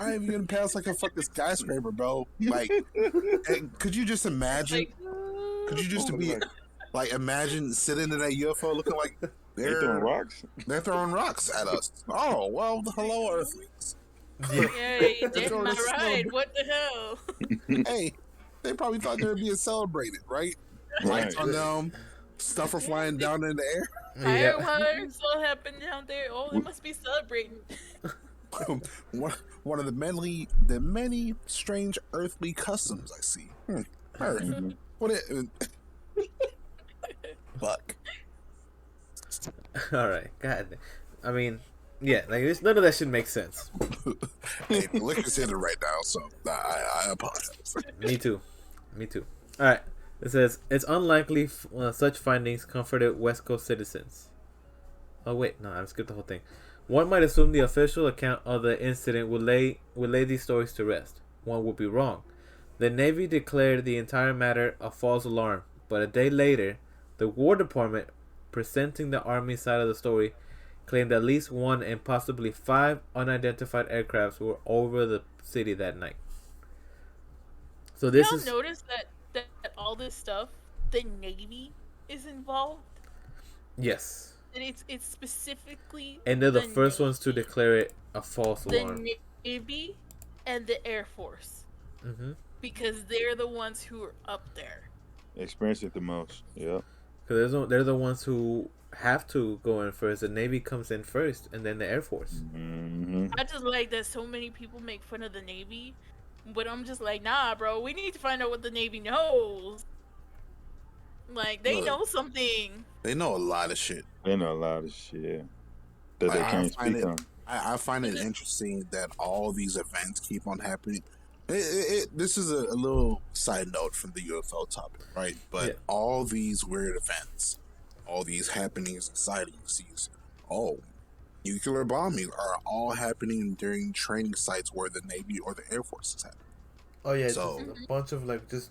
I ain't even getting past like a fucking skyscraper, bro. Like, could you just imagine? Could you just imagine sitting in that UFO looking like They're throwing rocks? They're throwing rocks at us. Oh, well, hello, Earthlings. Yeah, you did my ride. What the hell? Hey, they probably thought they were being celebrated, right? Lights on them, stuff are flying down in the air. Fireworks all happen down there. Oh, they must be celebrating. One of the many strange earthly customs I see. Earth. What it? Fuck. All right, God. I mean, yeah, like none of that should make sense. Hey, the liquor's hitting right now, so I apologize. Me too. All right. It says it's unlikely such findings comforted West Coast citizens. Oh wait, no, I skipped the whole thing. One might assume the official account of the incident would lay these stories to rest. One would be wrong. The Navy declared the entire matter a false alarm, but a day later, the War Department, presenting the Army side of the story, claimed at least 1 and possibly 5 unidentified aircrafts were over the city that night. So this is notice that all this stuff, the Navy is involved. Yes. And it's specifically. And they're the first ones to declare it a false alarm. The Navy and the Air Force. Mm-hmm. Because they're the ones who are up there. Experience it the most. Yep. Because they're the ones who have to go in first. The Navy comes in first, and then the Air Force. Mm-hmm. I just like that so many people make fun of the Navy, but I'm just like, nah, bro. We need to find out what the Navy knows. Like they know something. They know a lot of shit. They know a lot of shit that they can't speak on. I find it interesting that all these events keep on happening. This is a little side note from the UFO topic, right? But all these weird events, all these happenings and sightings, nuclear bombing are all happening during training sites where the Navy or the Air Force is happening. Oh yeah, just So, a bunch of like just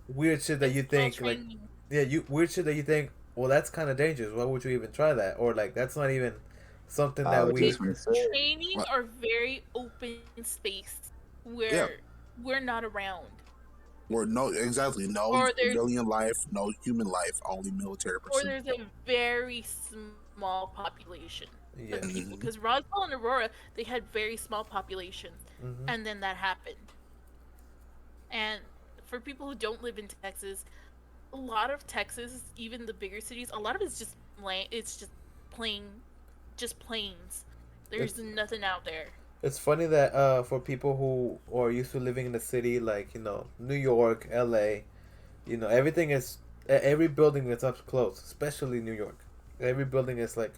weird shit that you Physical think like, training. yeah, you weird shit that you think, well, that's kind of dangerous. Why would you even try that? Or like that's not even something I that was we. just gonna say. Training what? are very open space Yeah, where we're not around. or no, exactly, no Or there's civilian life, no human life, only military or pursuit. there's a very small population Yeah. of people. Hmm. Because Roswell and Aurora, they had very small populations, Hmm. and then that happened. And for people who don't live in Texas, a lot of Texas, even the bigger cities, a lot of it's just land. It's just plain, just plains. There's It's nothing out there. it's funny that for people who are used to living in a city like New York, L.A., everything is every building is up close, especially New York. Every building is like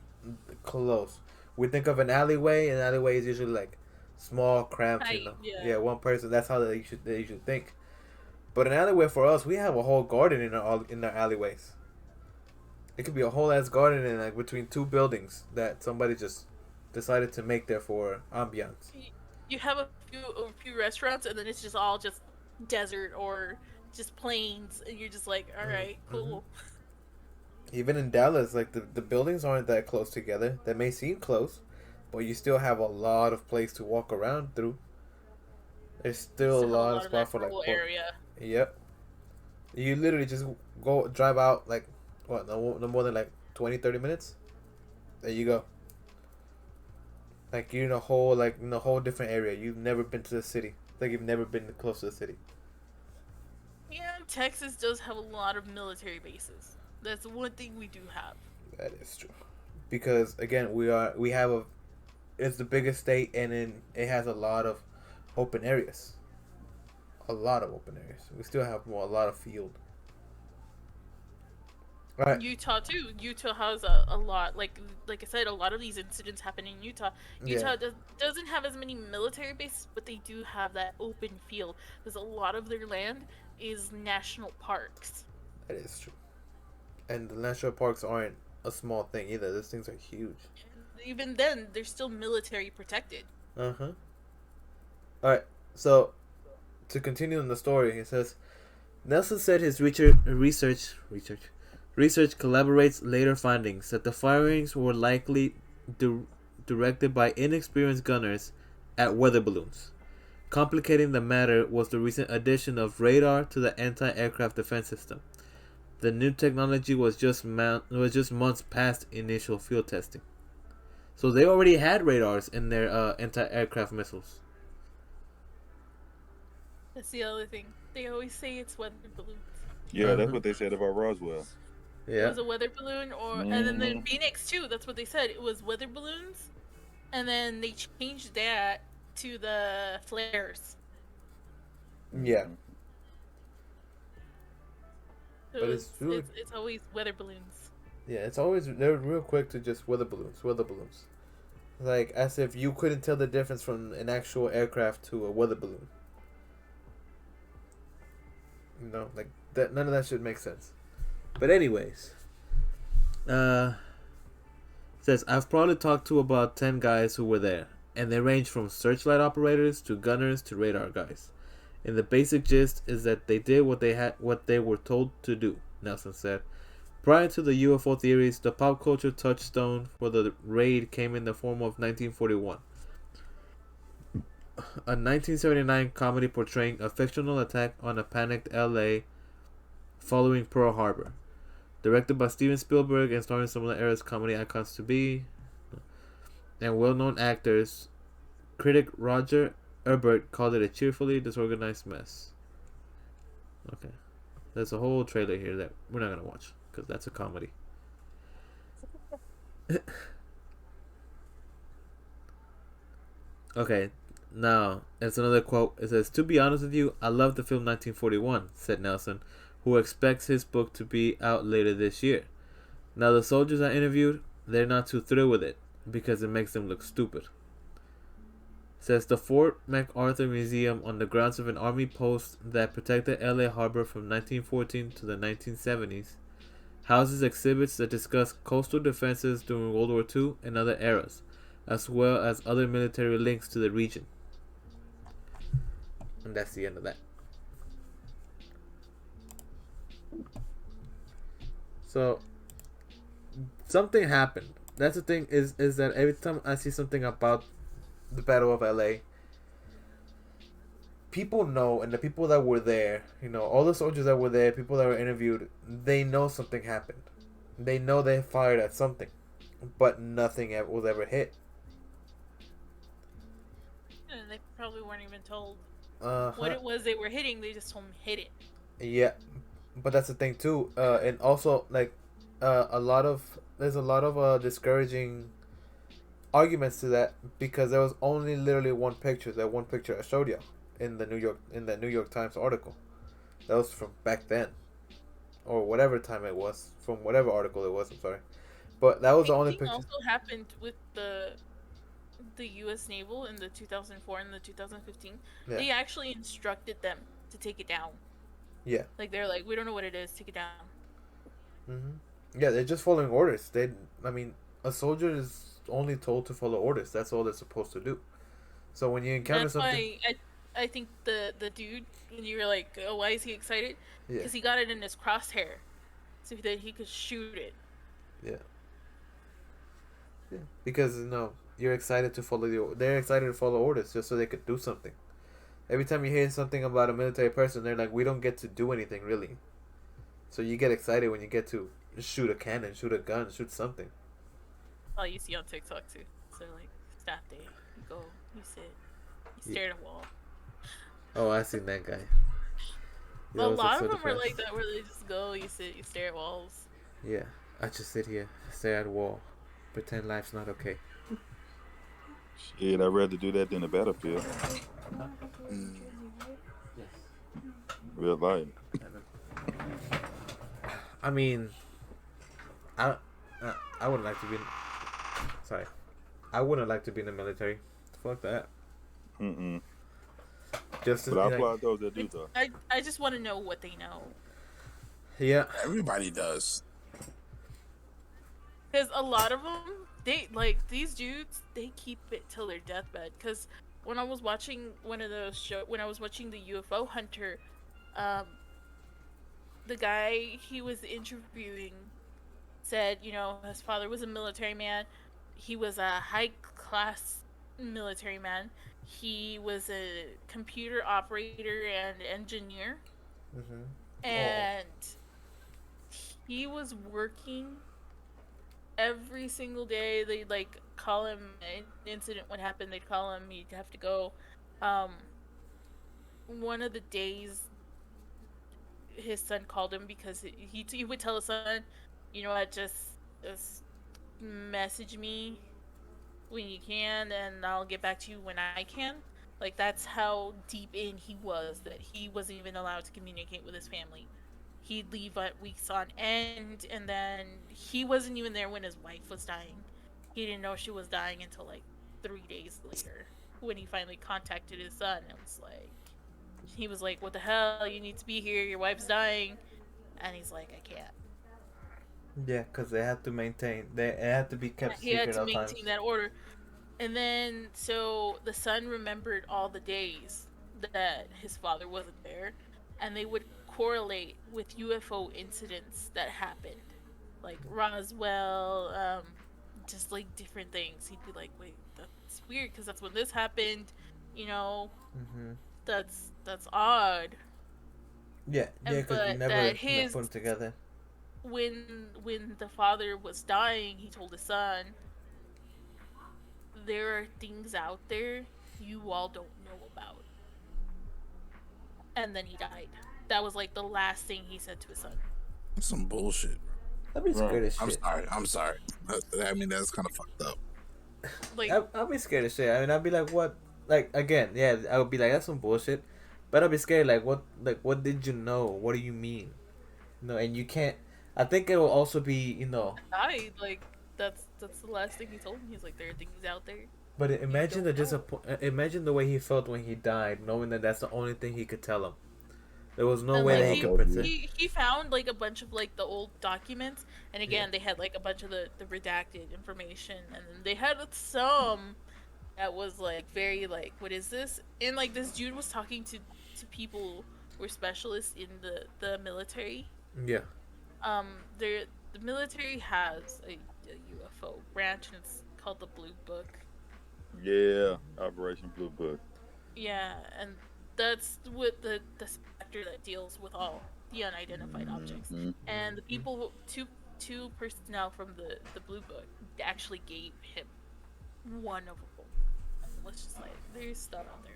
close. We think of an alleyway. An alleyway is usually like small, cramped. Tight, Yeah, yeah. one person. That's how they should think. But an alleyway for us, we have a whole garden in our alleyways. It could be a whole ass garden in like between two buildings that somebody just decided to make there for ambiance. You have a few restaurants, and then it's just all just desert or just plains, and you're just like, all right, Mm-hmm. cool. Even in Dallas, like the buildings aren't that close together. They may seem close, but you still have a lot of place to walk around through. There's You still a still have a lot of lot of spot that for like rural pork. area. Yep. You literally just go drive out like what no more than like 20-30 minutes. There you go. Like you're in a whole different area. You've never been to the city. Like you've never been close to the city. Yeah, Texas does have a lot of military bases. That's one thing we do have. That is true. Because again, we have a it's the biggest state, and it has a lot of open areas. A lot of open areas. We still have a lot of field. All right. Utah too. Utah has a lot. Like I said, a lot of these incidents happen in Utah. Yeah, Doesn't have as many military bases, but they do have that open field because a lot of their land is national parks. that is true. And the national parks aren't a small thing either. Those things are huge. And even then, they're still military protected. Uh huh. All right. So to continue in the story, it says Nelson said his research collaborates later findings that the firings were likely directed by inexperienced gunners at weather balloons. Complicating the matter was the recent addition of radar to the anti-aircraft defense system. The new technology was just months past initial field testing. So they already had radars in their anti-aircraft missiles. That's the other thing. They always say it's weather balloons. Yeah, that's what they said about Roswell. It Yeah. was a weather balloon, and then in Phoenix too. That's what they said. It was weather balloons, and then they changed that to the flares. Yeah. So But it's really it's always weather balloons. yeah, it's always they're real quick to just weather balloons. Like as if you couldn't tell the difference from an actual aircraft to a weather balloon. Like that none of that should make sense. But anyways, says I've probably talked to about 10 guys who were there, and they range from searchlight operators to gunners to radar guys. And the basic gist is that they did what they were told to do, Nelson said. Prior to the UFO theories, the pop culture touchstone for the raid came in the form of 1941. A 1979 comedy portraying a fictional attack on a panicked LA following Pearl Harbor. Directed by Steven Spielberg and starring some of the era's comedy icons to be and well-known actors, critic Roger Ebert called it a cheerfully disorganized mess. Okay. There's a whole trailer here that we're not going to watch because that's a comedy. Okay, now it's another quote. It says, "To be honest with you, I love the film 1941," said Nelson, who expects his book to be out later this year. Now the soldiers I interviewed, they're not too thrilled with it because it makes them look stupid. Says the Fort MacArthur Museum on the grounds of an army post that protected LA Harbor from 1914 to the 1970s houses exhibits that discuss coastal defenses during World War II and other eras, as well as other military links to the region. And that's the end of that. So something happened. That's the thing is that every time I see something about the Battle of LA, people know, and the people that were there, all the soldiers that were there, people that were interviewed, they know something happened. They know they fired at something, but nothing was ever hit. And they probably weren't even told Uh-huh. what it was they were hitting. They just told them hit it. Yeah, but that's the thing too. And also like, there's a lot of discouraging arguments to that, because there was only literally one picture. That one picture I showed you in the New York Times article. That was from back then, or whatever time it was, from whatever article it was. I'm sorry, but that was the only picture. Also happened with the U.S. Naval in the 2004 and the 2015. Yeah. They actually instructed them to take it down. Yeah. Like they're like, we don't know what it is, take it down. Yeah, they're just following orders. A soldier is only told to follow orders. That's all they're supposed to do. So when you encounter That's something, why I think the dude, when you were like, oh, why is he excited? Yeah. Because he got it in his crosshair, so that he could shoot it. Yeah. Yeah. Because you're excited to follow they're excited to follow orders just so they could do something. Every time you hear something about a military person, they're like, we don't get to do anything really. So you get excited when you get to shoot a cannon, shoot a gun, shoot something. Oh, you see on TikTok too. So like, staff day, you go, you sit, you stare at a wall. Oh, I seen that guy. Yeah, a lot of them are like that, where they just go, you sit, you stare at walls. Yeah, I just sit here, stare at a wall, pretend life's not okay. Shit, I'd rather do that than the battlefield. Real life. I mean, I wouldn't like to be. Sorry, I wouldn't like to be in the military. Fuck that. But I applaud those that do though. I just want to know what they know. Yeah, everybody does. Because a lot of them, they like these dudes. They keep it till their deathbed. Because when I was watching one of those when I was watching the UFO Hunter, the guy he was interviewing said, his father was a military man. He was a high class military man. He was a computer operator and engineer. And he was working every single day. They'd like call him, an incident would happen, they'd call him, he'd have to go. One of the days his son called him because he would tell his son, what, just message me when you can and I'll get back to you when I can. Like, that's how deep in he was, that he wasn't even allowed to communicate with his family. He'd leave at weeks on end, and then he wasn't even there when his wife was dying. He didn't know she was dying until like 3 days later, when he finally contacted his son and was like, he was like, what the hell, you need to be here, your wife's dying. And he's like, I can't. Yeah, because they had to maintain, it had to be kept secret. He had to maintain that order. And then, so the son remembered all the days that his father wasn't there, and they would correlate with UFO incidents that happened, like Roswell, just like different things. He'd be like, wait, that's weird, because that's when this happened, that's odd. Yeah, because you never put them together. When the father was dying, he told his son, there are things out there you all don't know about. And then he died. That was like the last thing he said to his son. That's some bullshit, bro. I'd be scared as shit. I'm sorry. I mean, that's kind of fucked up. Like, I'd be scared as shit. I mean, I'd be like, what? Like, again, yeah, I would be like, that's some bullshit. But I'd be scared, like, what did you know? What do you mean? And you can't. I think it will also be, died. Like, that's the last thing he told me. He's like, there are things out there. But imagine the way he felt when he died, knowing that that's the only thing he could tell him. There was no And way like that he could protect. he found like a bunch of like the old documents, and again they had like a bunch of the redacted information, and then they had some that was like very like, what is this? And like this dude was talking to people who were specialists in the military. Yeah. There the military has a UFO branch, and it's called the Blue Book. Yeah, Operation Blue Book. Yeah, and that's what the sector that deals with all the unidentified objects. Mm-hmm. And the people two personnel from the Blue Book actually gave him one of them. And was just like, there's stuff out there.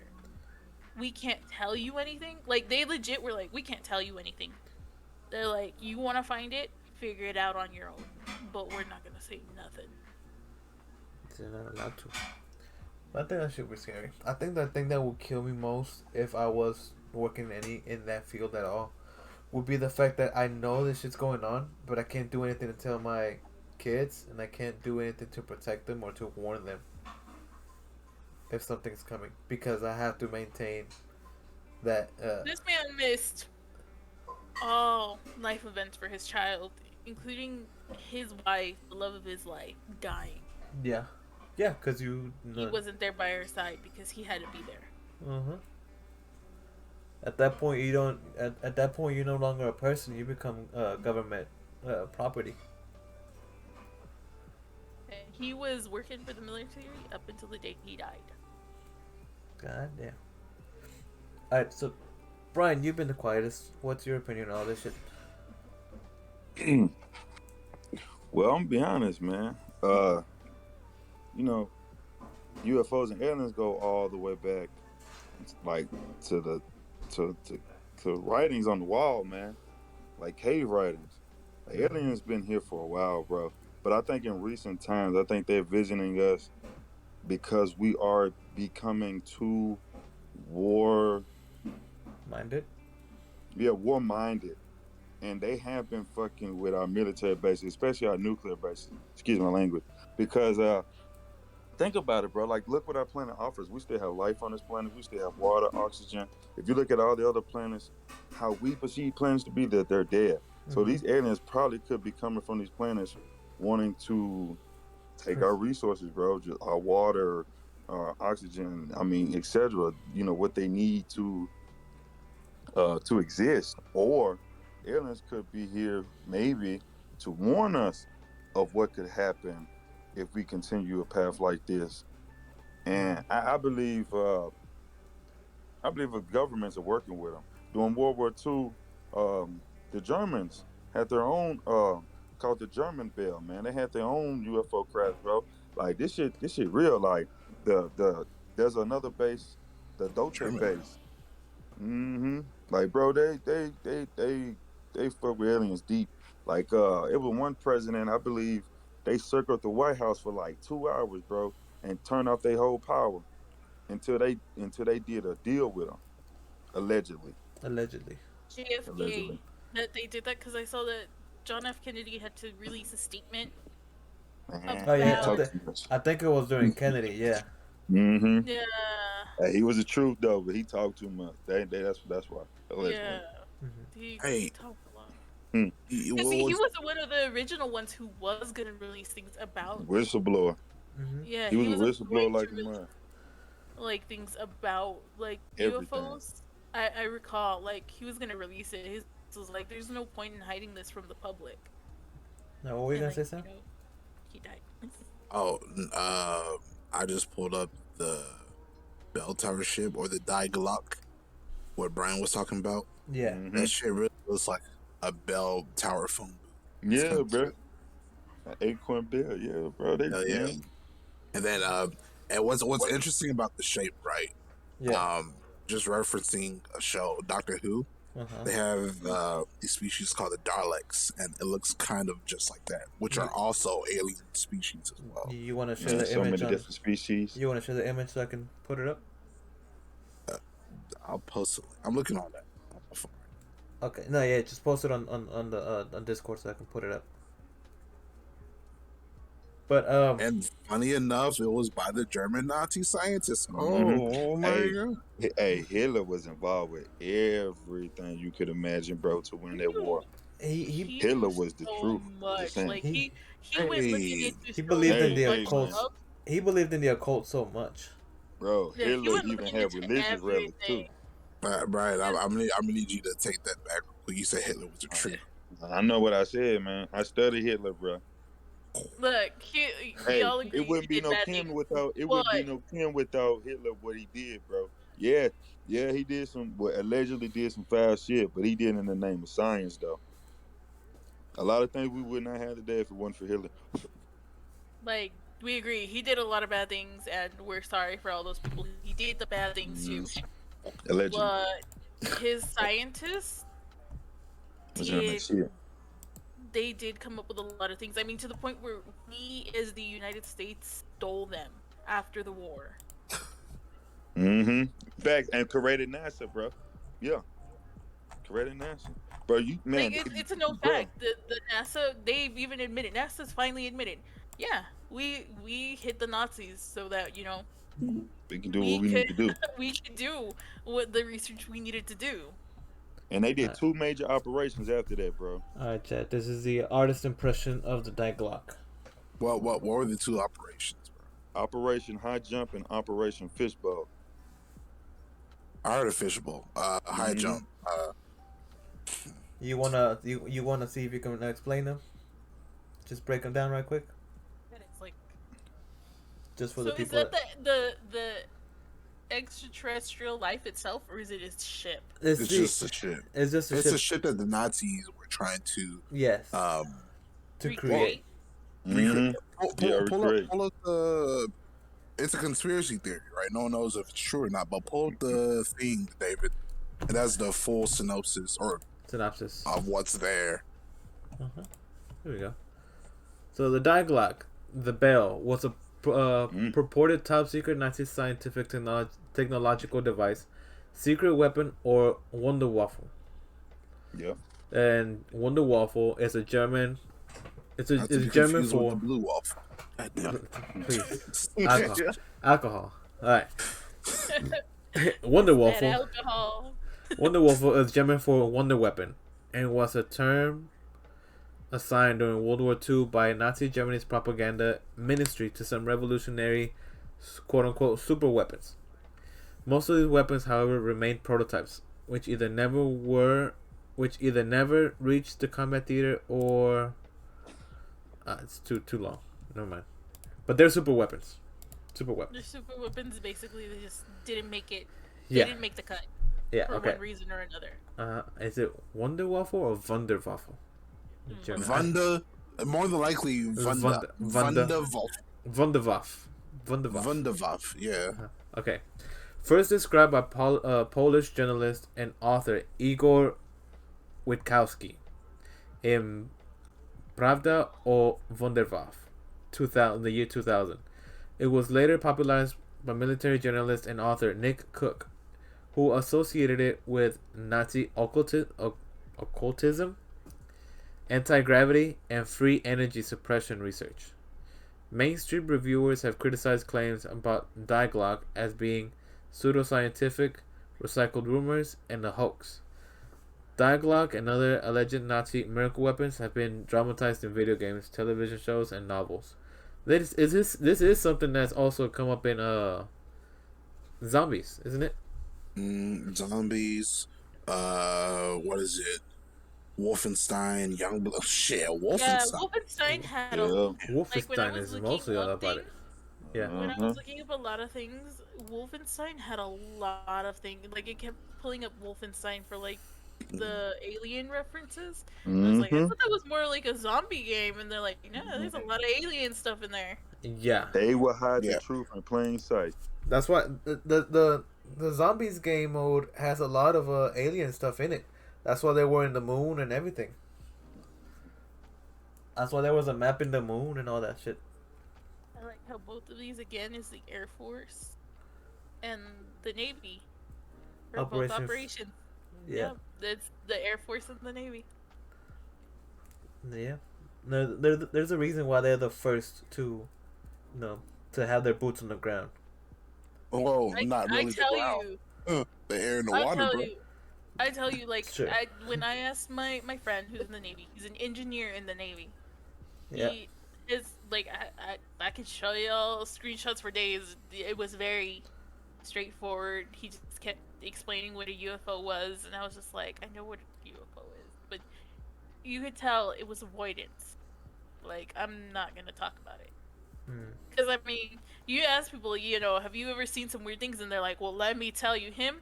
We can't tell you anything. Like they legit were like, we can't tell you anything. They're like, you want to find it, figure it out on your own. But we're not gonna say nothing. They're not allowed to. I think that should be scary. I think the thing that would kill me most if I was working in that field at all would be the fact that I know this shit's going on, but I can't do anything to tell my kids, and I can't do anything to protect them or to warn them if something's coming, because I have to maintain that. This man missed all life events for his child, including his wife, the love of his life, dying. Yeah, yeah, because you. He wasn't there by her side because he had to be there. At that point, you don't. At that point, you're no longer a person. You become government property. And he was working for the military up until the day he died. God damn. Alright, so Brian, you've been the quietest. What's your opinion on all this shit? Well, I'm gonna be honest, man. You know, UFOs and aliens go all the way back, like to the to writings on the wall, man. Like cave writings. Like, aliens been here for a while, bro. But I think in recent times, I think they're visiting us because we are becoming too minded. Yeah, war minded. And they have been fucking with our military bases, especially our nuclear bases. Excuse my language. Because think about it, bro. Like, look what our planet offers. We still have life on this planet. We still have water, oxygen. If you look at all the other planets, how we perceive planets to be, that they're dead. So these aliens probably could be coming from these planets wanting to take our resources, bro. Just our water, our oxygen, I mean, etc. You know, what they need to exist. Or aliens could be here maybe to warn us of what could happen if we continue a path like this. And I believe the governments are working with them. During World War II, the Germans had their own called the German Bell, man. They had their own UFO craft, bro. Like this shit real. Like there's another base, the Deutsche base. Like, bro, they fuck with aliens deep. Like it was one president, I believe, they circled the White House for like 2 hours, bro, and turned off their whole power until they did a deal with them, allegedly. JFK. Allegedly. That they did that because I saw that John F. Kennedy had to release a statement. Oh yeah, I think it was during Kennedy. Yeah. Yeah. He was the truth though, but he talked too much. That's why. Allegedly. Yeah. Hey. Talked a lot. He was one of the original ones who was gonna release things about whistleblower. Yeah, he was a whistleblower like mine. Like things about like everything. UFOs. I recall like he was gonna release it. His was like, "There's no point in hiding this from the public." Now, what were you gonna say, Sam? He died. I just pulled up the bell tower ship or the Die Glock, what Brian was talking about. Yeah, that shit really looks like a bell tower phone booth. Yeah, bro. An Acorn Bell, yeah, bro. Yeah. And then, and what's interesting about the shape, right? Yeah. Just referencing a show, Doctor Who. They have these species called the Daleks, and it looks kind of just like that, which are also alien species as well. You want to share the so image? Many different species. You want to share the image so I can put it up? I'll post it. I'm looking on that. Okay. No, yeah, just post it on the on Discord so I can put it up. But And funny enough, it was by the German Nazi scientists. hmm Oh my Hey, god! hey, Hitler was involved with everything you could imagine, bro, to win that war. he He Hitler knew was the so truth. I'm just much. saying. Like he he went looking Hey, into he believed in so the much Man. occult. stuff. He believed in the occult so much. Bro, Yeah, he Hitler went even looking had into religious relics everything. too. Brian, And I'm gonna need you to take that back real quick. You said Hitler was the truth. I know what I said, man. I studied Hitler, bro. look, we Hey, all it agree he wouldn't be did no bad Kim things. without it But wouldn't be no Kim without Hitler what he did, bro. Yeah, yeah, he did some well, allegedly did some foul shit, but he did it in the name of science though. A lot of things we would not have today if it wasn't for Hitler. like we agree, he did a lot of bad things, and we're sorry for all those people he did the bad things to. Mm, allegedly. But his scientists Was in that did shit. they did come up with a lot of things. I mean, to the point where we, as the United States, stole them after the war. Mm-hmm. Fact and created NASA, bro. Yeah, created NASA. Bro, you Like man, it's a known bro. fact. The NASA, they've even admitted. NASA's finally admitted. Yeah, we hit the Nazis so that We can do what we we could need to do. we could do what the research we needed to do. And they did Uh, two major operations after that, bro. all right, chat. This is the artist impression of the Die Glock. What were the two operations, bro? Operation High Jump and Operation Fishbowl. I heard a fishbowl, high Mm-hmm. jump. You wanna see if you can explain them? Just break them down right quick, And it's like, just for so the is people. that the extraterrestrial life itself, or is it its ship? It's just a ship. It's just a It's ship. a ship that the Nazis were trying to Yes, um to Recreate? create. recreate. Mm-hmm. Yeah, recreate. Pull up the. It's a conspiracy theory, right? No one knows if it's true or not. But pull up the thing, David, and that's the full synopsis or Synopsis. of what's there. Here we go. So the Die Glock, the Bell, was a purported top secret Nazi scientific technological device, secret weapon, or Wunderwaffe. Yeah. And Wunderwaffe is a German. It's Not to be German confused with for the blue wolf. Goddamn. please alcohol. Alcohol. All right. That Wunderwaffe. alcohol. Wunderwaffe is German for wonder weapon, and was a term assigned during World War II by Nazi Germany's propaganda ministry to some revolutionary, quote-unquote, super weapons. Most of these weapons, however, remained prototypes, which either never reached the combat theater or it's too long. Never mind. But they're super weapons. Super Their weapons. super weapons, basically, they just didn't make it. They Yeah. didn't make the cut Yeah. for Okay. one reason or another. Is it Wunderwaffe or Wunderwaffe? German. Vanda, more than likely Vanda. Vanda. Wunderwaffe. Wunderwaffe. Wunderwaffe, yeah. Okay. First described by Polish journalist and author Igor Witkowski in Pravda o Wunderwaffe, the year 2000. It was later popularized by military journalist and author Nick Cook, who associated it with Nazi occultism, anti-gravity, and free energy suppression research. Mainstream reviewers have criticized claims about Die Glock as being pseudoscientific, recycled rumors, and a hoax. Die Glock and other alleged Nazi miracle weapons have been dramatized in video games, television shows, and novels. This is something that's also come up in zombies, isn't it? Zombies. What is it? Wolfenstein, Youngblood. Shit, Yeah, Wolfenstein. Wolfenstein had Yeah. a like when I Wolfenstein was is looking mostly all up about things. it. Yeah. When I Uh-huh. was looking up a lot of things, Wolfenstein had a lot of things. Like it kept pulling up Wolfenstein for like the alien references. I was like, I Mm-hmm. thought that was more like a zombie game, and they're like, no, there's a lot of alien stuff in there. Yeah. They will hide Yeah. the truth in plain sight. That's why the zombies game mode has a lot of alien stuff in it. That's why they were in the moon and everything. That's why there was a map in the moon and all that shit. I like how both of these again is the Air Force and the Navy. For both Operations. operations. Yeah. Yep, it's the Air Force and the Navy. Yeah. There's a reason why they're the first to, you know, to have their boots on the ground. Well, I, not I really the tell ground. you, The air and the I water, tell bro. you, I tell you, like, Sure. when I asked my friend who's in the Navy, he's an engineer in the Navy. Yeah. He is like, I could show you all screenshots for days. It was very straightforward. He just kept explaining what a UFO was, and I was just like, I know what a UFO is, but you could tell it was avoidance. Like, I'm not gonna talk about it. Hmm. Because, I mean, you ask people, have you ever seen some weird things? And they're like, well, let me tell you, him?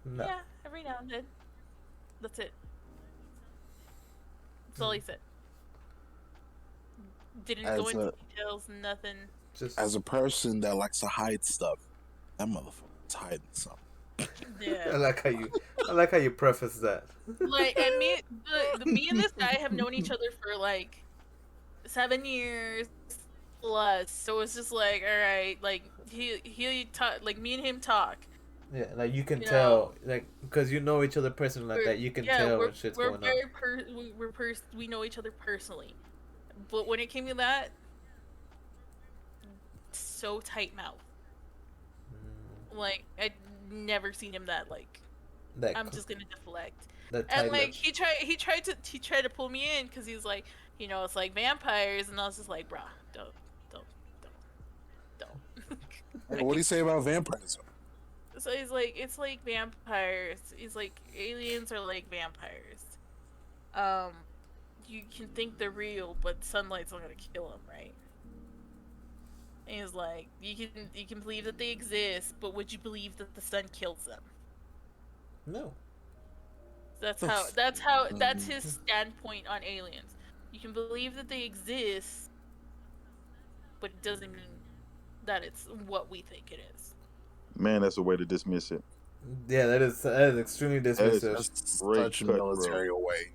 No. Yeah, every now and then. That's it. That's all he said. Didn't go As into a details, nothing. Just as a person that likes to hide stuff, that motherfucker's hiding something. Yeah. I like how you preface that. Like, and me and this guy have known each other for like 7 years plus. So it's just like, all right, like he talk, like me and him talk. Yeah, like you can You tell, know, like, because you know each other personally like that. You can tell when shit's we're going on. very we know each other personally. But when it came to that, so tight mouth. Like, I'd never seen him that, like, That I'm just gonna deflect. that And tight like lips. he tried to pull me in because he's like, it's like vampires, and I was just like, bruh, don't, don't. What do you say about vampires? So he's like, it's like vampires. He's like, aliens are like vampires. You can think they're real, but sunlight's not gonna kill them, right? And he's like, you can believe that they exist, but would you believe that the sun kills them? No. That's his standpoint on aliens. You can believe that they exist, but it doesn't mean that it's what we think it is. Man, that's a way to dismiss it. Yeah, that is extremely That is dismissive. That's Great such a cut, military way.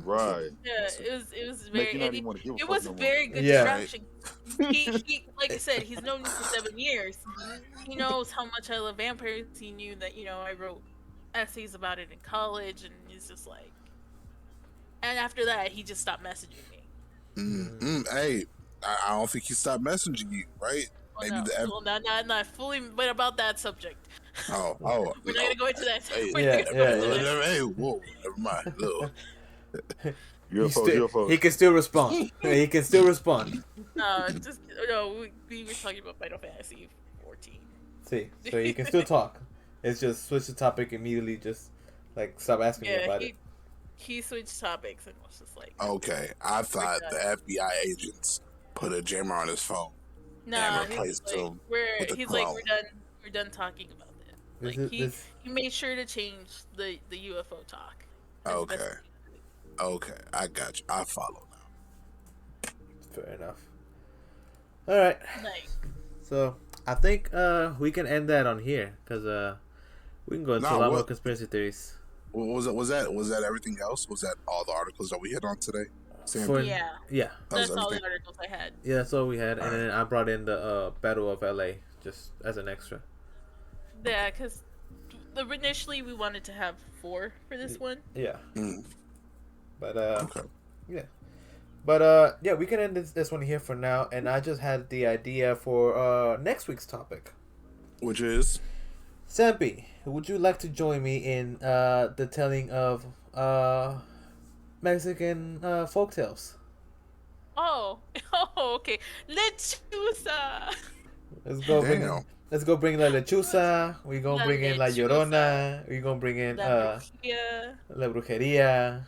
Right. Yeah, it was Make you very not even want to give a it fuck was no more. very good Yeah. distraction. He like I said, he's known me for 7 years. He knows how much I love vampires. He knew that I wrote essays about it in college, and he's just like. And after that, he just stopped messaging me. Hey, I don't think he stopped messaging you, right? Well, Maybe no, the well, not fully, but about that subject. oh We're not gonna go into that. Hey, We're not gonna go into that. hey, whoa, never mind. Look. UFOs. He can still respond. He can still respond. No, we were talking about Final Fantasy 14. See, so he can still talk. It's just switch the topic immediately. Just like stop asking me about it. He switched topics and was just like, Okay, I thought the FBI agents put a jammer on his phone. nah. And replaced him with a He's clone. like, we're done talking about this. Like he made sure to change the UFO talk. Okay. Okay, I got you. I follow now. Fair enough. All right. Like, So I think we can end that on here because we can go into a lot more conspiracy theories. Was that everything else? Was that all the articles that we hit on today? yeah. That was That's all the everything? articles I had. Yeah, that's all we had, and then I brought in the Battle of LA just as an extra. Yeah, because initially we wanted to have 4 for this one. Yeah. Mm. But Okay. yeah. But yeah, we can end this one here for now, and I just had the idea for next week's topic. Which is? Sampi, would you like to join me in the telling of Mexican folktales? Oh, okay. Lechuza. Let's go bring. Damn. Let's go bring La Lechuza. We gonna La bring in La Lechuza. Llorona. We gonna bring in La Brujería. La Brujeria.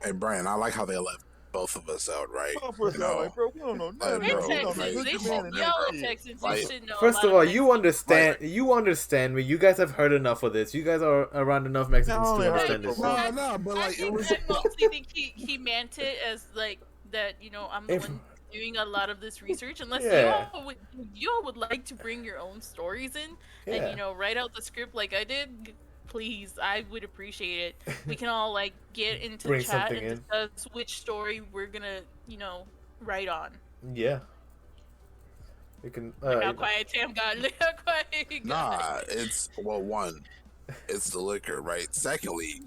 Hey, Brian, I like how they left both of us out, right? Oh, for You know, like, bro, we don't know nothing. Bro, We're right. Texans. Right. Y'all are Texans. You Right. should know. First a of lot all, you Mexicans. understand. You understand me. You guys have heard enough of this. You guys are around enough Mexicans No, to yeah, understand bro. this. No, but like it was. I mostly think he meant it as like that. I'm the If- one doing a lot of this research. Unless Yeah. y'all would like to bring your own stories in Yeah. and write out the script like I did. Please, I would appreciate it. We can all like get into Bring the chat something and in. discuss which story we're gonna write on. Yeah. We can. Look how quiet Tam got. Look how quiet he got. Nah, it's one, it's the liquor, right? Secondly,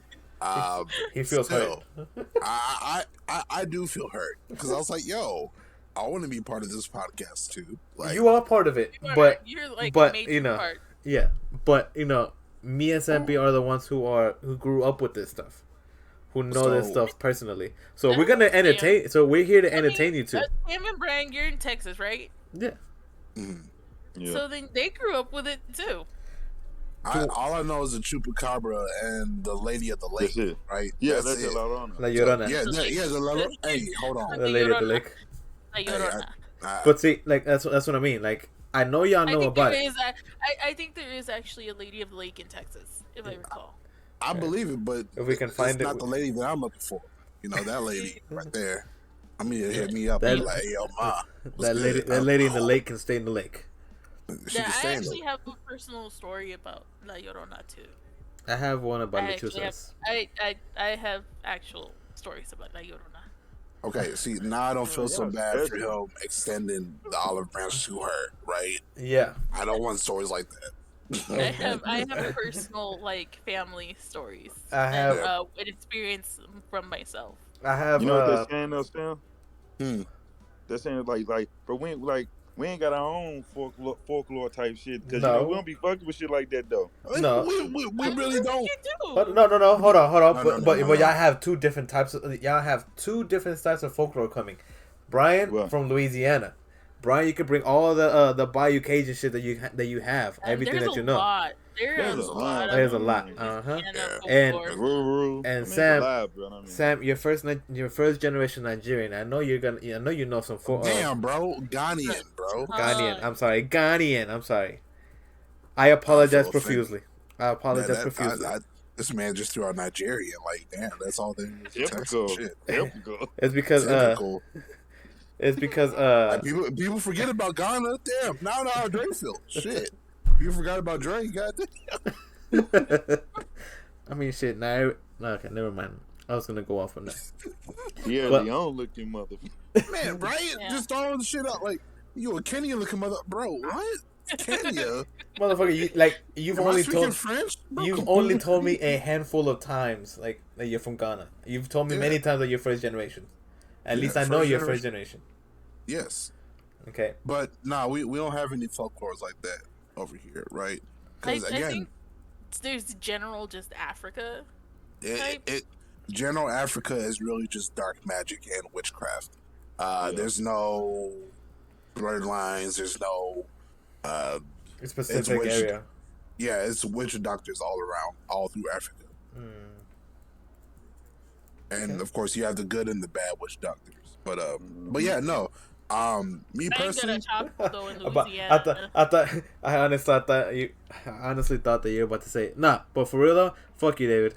he feels still, hurt. I do feel hurt because I was like, yo, I want to be part of this podcast too. Like, You are part of it, but You're like a but major part. yeah, but me and Sampi are the ones who grew up with this stuff, who know this So- stuff personally. So we're gonna entertain. So we're here to entertain you too. Sam and Brian, you're in Texas, right? Yeah. Yeah. So then they grew up with it too. all I know is the chupacabra and the lady of the lake, That's it. right? Yeah, that's it. La Llorona. La Llorona. Yeah. Hey, hold on. The lady at the lake. La Llorona. But see, like that's what I mean. Like I know y'all know about it. I think there is actually a lady of the lake in Texas, if I recall. I believe it, but If we can it's find it- not the lady that I'm looking for. You know that lady right there. I mean, it hit me up That- and be like, hey, yo, ma, what's That lady, good? that lady in the lake can stay in the lake. She Yeah, can I stay in actually the- have a personal story about La Llorona too. I have one about I actually have, Lechuzas. I have actual stories about La Llorona. Okay, see, now I don't feel so Yeah, bad for especially- him extending the olive branch to her, right? Yeah. I don't want stories like I that. have personal like family stories. I have- an experience from myself. I have. You know what they're saying though, Sam? Hmm. They're saying but we ain't got our own folklore type shit because No. we don't be fucking with shit like that though. No. we really don't. You do. No, hold on. No, But no. y'all have two different types of folklore coming. Brian What? from Louisiana. Brian, you can bring all the Bayou Cajun shit that you have, everything There's that you a know. lot. There's a lot. There's a lot. Louisiana And- folklore. Ruru. And it's Sam- alive, bro. I mean, Sam, your first generation Nigerian. I know you know some Damn, bro, Ghanaian, bro. Ghanaian. I'm sorry, Ghanaian. I'm sorry. I apologize offended. profusely. I apologize profusely. This man just threw out Nigerian. Like, damn, that's all they typical. shit. Typical. It's because Typical. Like, people forget about Ghana. Damn, now how Drake feel. Shit, you forgot about Drake. Goddamn. I mean, shit. Now, okay, never mind. I was gonna go off on that. Yeah, But- Leon looking mother. Man, right? Yeah. Just throwing the shit out like you a Kenya looking mother, bro. What? Kenya? Motherfucker, you've Am I only speaking told French? Bro, you've come only on. told me a handful of times that you're from Ghana. You've told me Yeah. many times that you're first generation. At Yeah, least I know first you're first generation. Yes, Okay. but nah, we don't have any folklores like that over here, right? I Because again, think there's general just Africa. it general Africa is really just dark magic and witchcraft. Yeah. There's no bloodlines. There's no Specific witch- area. yeah. It's witch doctors all around, all through Africa, and Okay. of course you have the good and the bad witch doctors. But yeah, no. Me I ain't got personally, a chocolate though in But Louisiana. I honestly thought that you were about to say nah. But for real though, fuck you, David.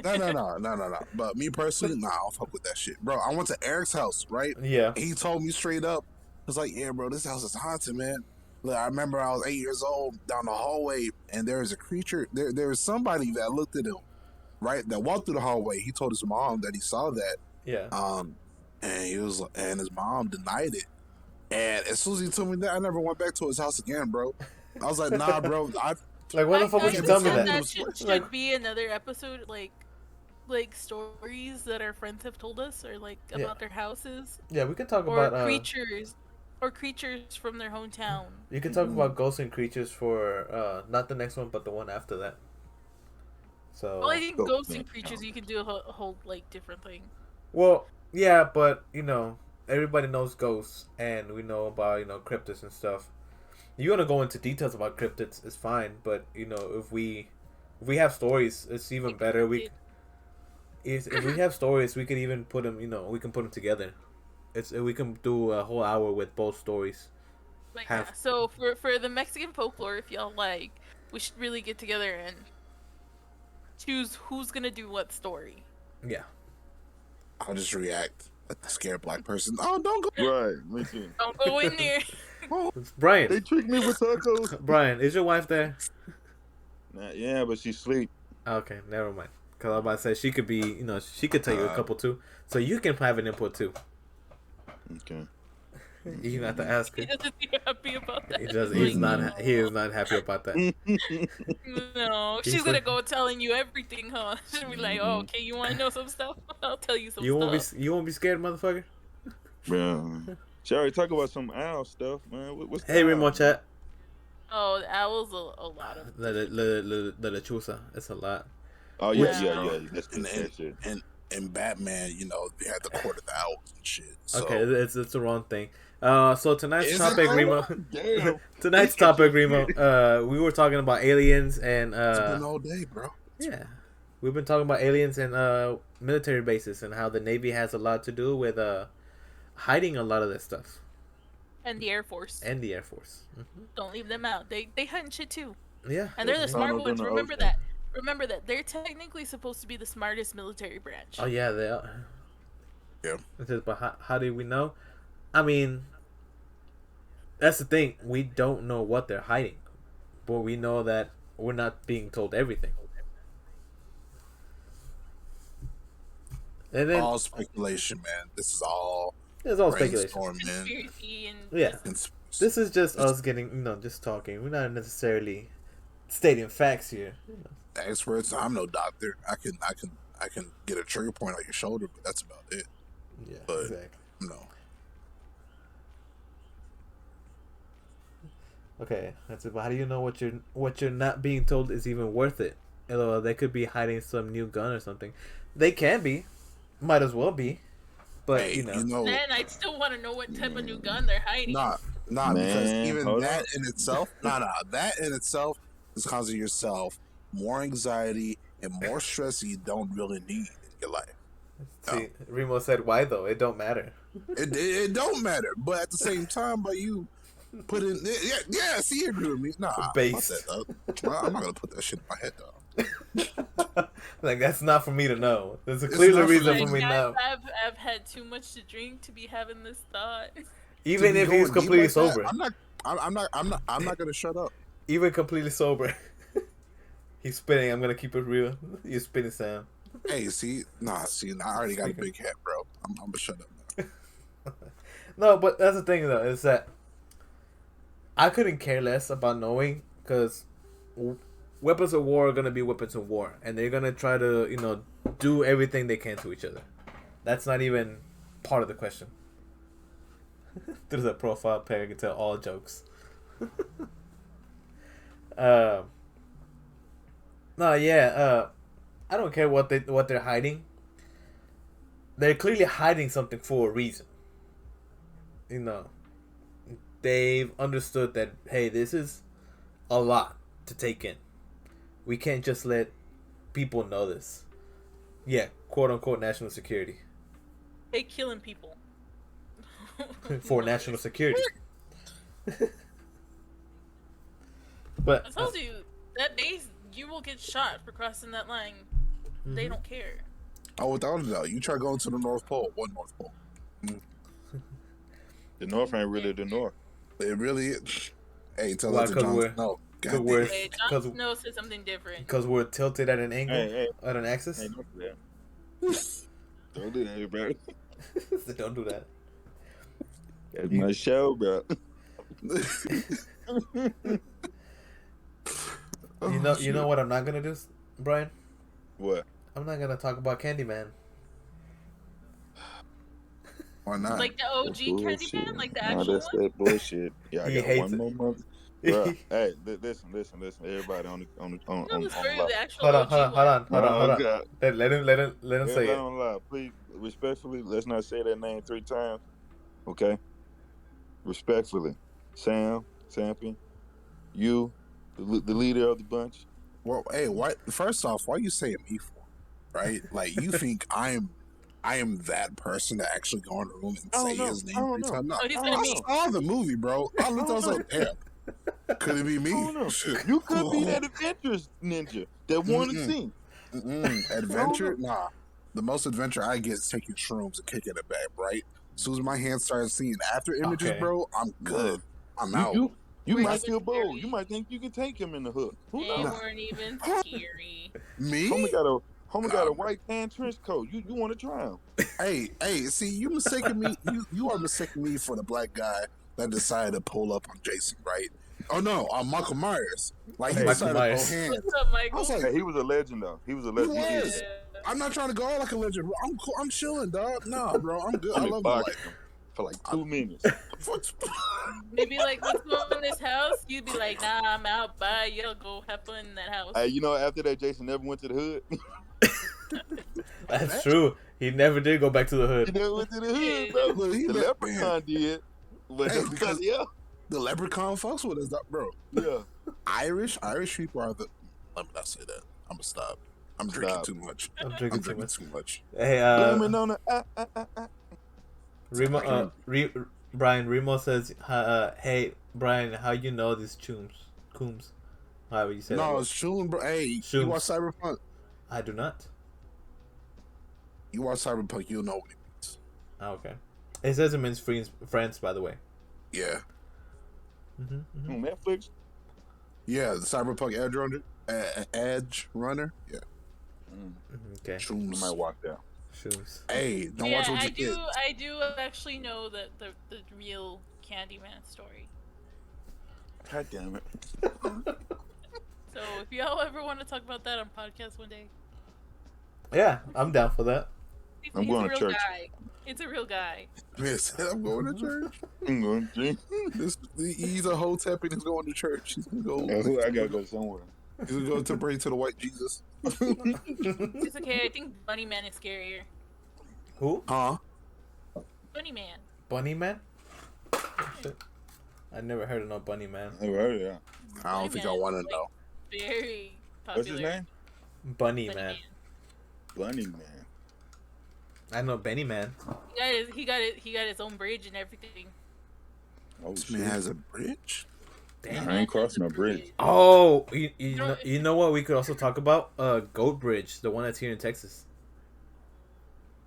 no. But me personally, nah, I don't fuck with that shit, bro. I went to Eric's house, right? Yeah. And he told me straight up, I was like, yeah, bro, this house is haunted, man. Look, I remember I was 8 years old down the hallway, and there was a creature. There was somebody that looked at him, right? That walked through the hallway. He told his mom that he saw that, Yeah. and his mom denied it. And as soon as he told me that, I never went back to his house again, bro. I was like, nah, bro. Like, why the fuck would you I tell me thought that? should Like- be another episode, like stories that our friends have told us, or like Yeah. about their houses, Yeah, we can talk or about creatures from their hometown. you can talk about ghosts and creatures for not the next one, but the one after that. So. Well, I think Go- ghosts yeah. and creatures you can do a whole like different thing. Well, yeah, but everybody knows ghosts, and we know about cryptids and stuff. You want to go into details about cryptids, it's fine, but if we have stories, it's even better. If we have stories, we could even put them. We can put them together. We can do a whole hour with both stories. Like, Have- yeah. So for the Mexican folklore, if y'all like, we should really get together and choose who's gonna do what story. Yeah. I'll just react like a scared black person. Oh, don't go. Right, me too. Don't go in there. It's Brian. They tricked me with tacos. Brian, is your wife there? Nah, yeah, but she sleep. Okay, never mind. Because I was about to say she could be, she could tell you a couple too. So you can have an input too. Okay. You have to ask He her. doesn't seem happy about that. He does. He's He's like, not. He is not happy about that. no, He's she's gonna like, go telling you everything, huh? She'll be like, oh, okay, you want to know some stuff? I'll tell you some you won't stuff. be. You won't be scared, motherfucker. Man. She already talk about some owl stuff, man. What's Hey, the Remo owl? chat. Oh, the owl's a lot of. The lechuza. It's a lot. Oh Which- yeah. That's and, that shit. and Batman, you know, they had the Court of the Owls and shit. So. Okay, it's the wrong thing. So tonight's Is it topic, though? Remo. Damn. Tonight's topic, Remo. We were talking about aliens and It's been all day, bro. yeah, we've been talking about aliens and military bases and how the Navy has a lot to do with hiding a lot of this stuff. And the Air Force. And the Air Force. Don't leave them out. They hunt shit too. Yeah. And they're the yeah. smart Tunnels in ones. the Remember ocean. that. Remember that. They're technically supposed to be the smartest military branch. Oh yeah, they are. Yeah. It says, but how do we know? I mean, that's the thing. We don't know what they're hiding, but we know that we're not being told everything. And then All speculation, man. This is all it's all speculation. brainstorming. Conspiracy and Yeah. Conspiracy. This is just us getting, just talking. We're not necessarily stating facts here. Experts. I'm no doctor. I can get a trigger point on your shoulder, but that's about it. Yeah, But- exactly. No. Okay, that's it. But how do you know what you're not being told is even worth it? LOL, they could be hiding some new gun or something. They can be, might as well be, but Hey, then I'd still want to know what type of new gun they're hiding. Nah, because Man, even hold that on. in itself, that in itself is causing yourself more anxiety and more stress that you don't really need in your life. See, Remo said, "Why though? It don't matter." It don't matter, but at the same time, but you put in, yeah. See, you agree with me? Nah, Based. I'm not gonna put that shit in my head, though. Like that's not for me to know. There's a It's clear not for reason you. for me to know. I've had too much to drink to be having this thought. Even To be if going he's deep completely like that, sober, I'm not gonna shut up. even completely sober, he's spinning. I'm gonna keep it real. You're spinning, Sam. Hey, I already got a big head, bro. I'm gonna shut up now. No, but that's the thing though, is that I couldn't care less about knowing because weapons of war are gonna be weapons of war, and they're gonna try to do everything they can to each other. That's not even part of the question. There's a profile pic. I can tell all jokes. No, yeah. I don't care what they're hiding. They're clearly hiding something for a reason. They've understood that, hey, this is a lot to take in. We can't just let people know this. Yeah, quote unquote national security. They killing people. For national security. But I told you that base, you will get shot for crossing that line. They don't care. Oh, without a doubt, you try going to the North Pole. What North Pole? The North ain't really the North. It really is. Hey, tell Why, that to 'cause Jon we're- Snow. the God worst. Wait, Because Jon Snow said something different. we're tilted at an angle, Hey. at an axis. Hey, don't do that. Don't do that, bro. So don't do that. That's my show, bro. You know what I'm not gonna do, Brian? What? I'm not gonna talk about Candyman. Why not? Like the OG Bullshit. Candyman, like the Nah, actual that's one. that bullshit. Yeah, I He got hates one it. more month. Bro, hey, listen. Everybody on No, the it's for line. the actual Hold on, OG hold on, one. hold on. God. Let him say Everybody it. on the line. Please, respectfully, let's not say that name 3 times. Okay? Respectfully. Champion, you, the leader of the bunch. Well, hey, what? First off, why you saying me for? Right? Like you think I am that person to actually go in the room and say his name 3 times? No, Oh, he's gonna I be. saw the movie, bro. I looked. I was like, damn. Could it be me? I don't know. Shit. You could be that adventurous ninja that wanted to see. Adventure? Nah. The most adventure I get is taking shrooms and kicking it back, right? As soon as my hands start seeing after images, Okay. bro, I'm good. I'm out. You might That's feel bold. scary. You might think you can take him in the hook. Who They knows? weren't even scary. Me? Homie Homie got a white tan trench coat. You want to try him? Hey, see, you mistaken me. You are mistaking me for the black guy that decided to pull up on Jason, right? Oh no, on Michael Myers. Like he Michael decided to Myers. go hands. What's up, I Michael? was like, Hey, he was a legend though. He was a he legend. was. Yeah. I'm not trying to go out like a legend, bro. I'm cool. I'm chilling, dog. Nah, bro, I'm good. I Homie love my boxed life. him for like 2 minutes. Maybe like, let's go in this house. You'd be like, nah, I'm out. Bye. You'll go have fun in that house. Hey, you know, after that, Jason never went to the hood. That's true. He never did go back to the He hood. never went to the hood, bro. Look, he The let- leprechaun did. But Hey, nobody else. The leprechaun fucks with us, bro. Yeah. Irish people are the. Let me not say that. I'm gonna stop. I'm drinking Stop. too much. I'm I'm drinking drinking too much. too much. Hey, Blaming on the Remo, Brian Remo says, "Hey, Brian, how you know these Coombs? However you said No, it. it's Shun, bro. Hey, you Shun. watch Cyberpunk? I do not. You watch Cyberpunk, you'll know what it means. Oh, okay. It says it means friends, by the way. Yeah, on Netflix. yeah. The Cyberpunk Edge Runner. Yeah, Okay. I Shooms. might watch that. Shoes. Hey, don't watch with your kids. I do actually know that the real Candyman story. God damn it. So if y'all ever want to talk about that on podcast one day, Yeah, I'm down for that. he's I'm going a to real church. guy. It's a real guy. Man said, I'm going to church. I'm going to. He's a hotep and he's going to church. He's gonna go. I gotta go somewhere. He's gonna go to pray to the white Jesus. It's okay. I think Bunny Man is scarier. Who? Huh? Bunny Man. Bunny Man? Oh, shit. I never heard of no Bunny Man. Never heard of that. I don't think I want to know. Very popular. What's his name? Bunny Bunny Man. Bunny Man. I know Benny Man. He got his own bridge and everything. Oh, This shit. man has a bridge. Damn. I ain't crossing a bridge. Oh, you know what we could also talk about? Goat Bridge, the one that's here in Texas.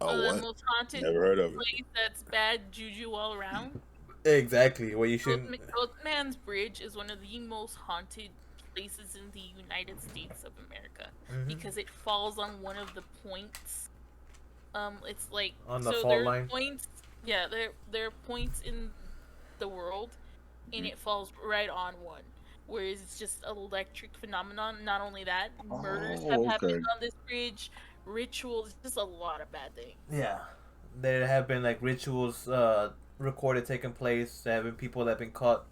Oh, The what? most haunted Never heard of it. place that's bad juju all around. Exactly. Well, you shouldn't. Goatman's Bridge is one of the most haunted places in the United States of America because it falls on one of the points. It's like On the so fault there are line? points. Yeah, there are points in the world, and it falls right on one. Whereas it's just an electric phenomenon. Not only that, murders have happened on this bridge, rituals, just a lot of bad things. Yeah, there have been like rituals recorded taking place. There have been people that have been caught,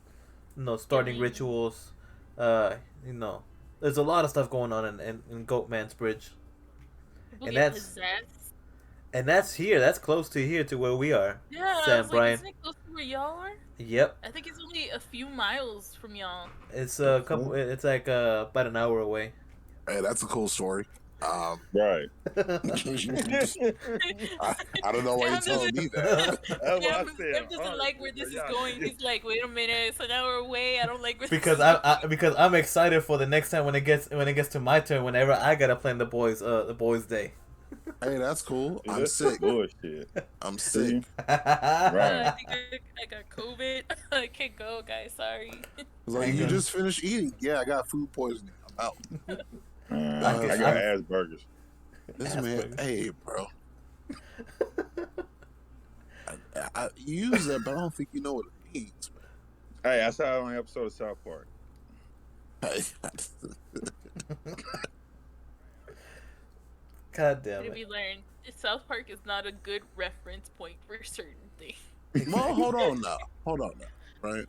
starting rituals. There's a lot of stuff going on in Goatman's Bridge. People And get that's- possessed. And that's here. That's close to here to where we are. Yeah, I Sam was Brian. like, isn't it close to where y'all are? Yep. I think it's only a few miles from y'all. It's a couple. It's like about an hour away. Hey, that's a cool story. Right. I don't know why you told me that. That's what I Sam said. doesn't like where this is going. He's like, wait a minute, it's an hour away. I don't like where because this is because I'm excited for the next time when it gets to my turn. Whenever I gotta plan the boys' day. Hey, that's cool. See, I'm that's sick. Bullshit. I'm See? sick. I Right. think I got COVID. I can't go, guys. Sorry. It's like, you just finished eating. Yeah, I got food poisoning. I'm out. I got ass burgers. This man, hey, bro. I use that, but I don't think you know what it means. Hey, I saw it on an episode of South Park. God damn Did it. we learn? South Park is not a good reference point for certain things. Well, hold on now. Right?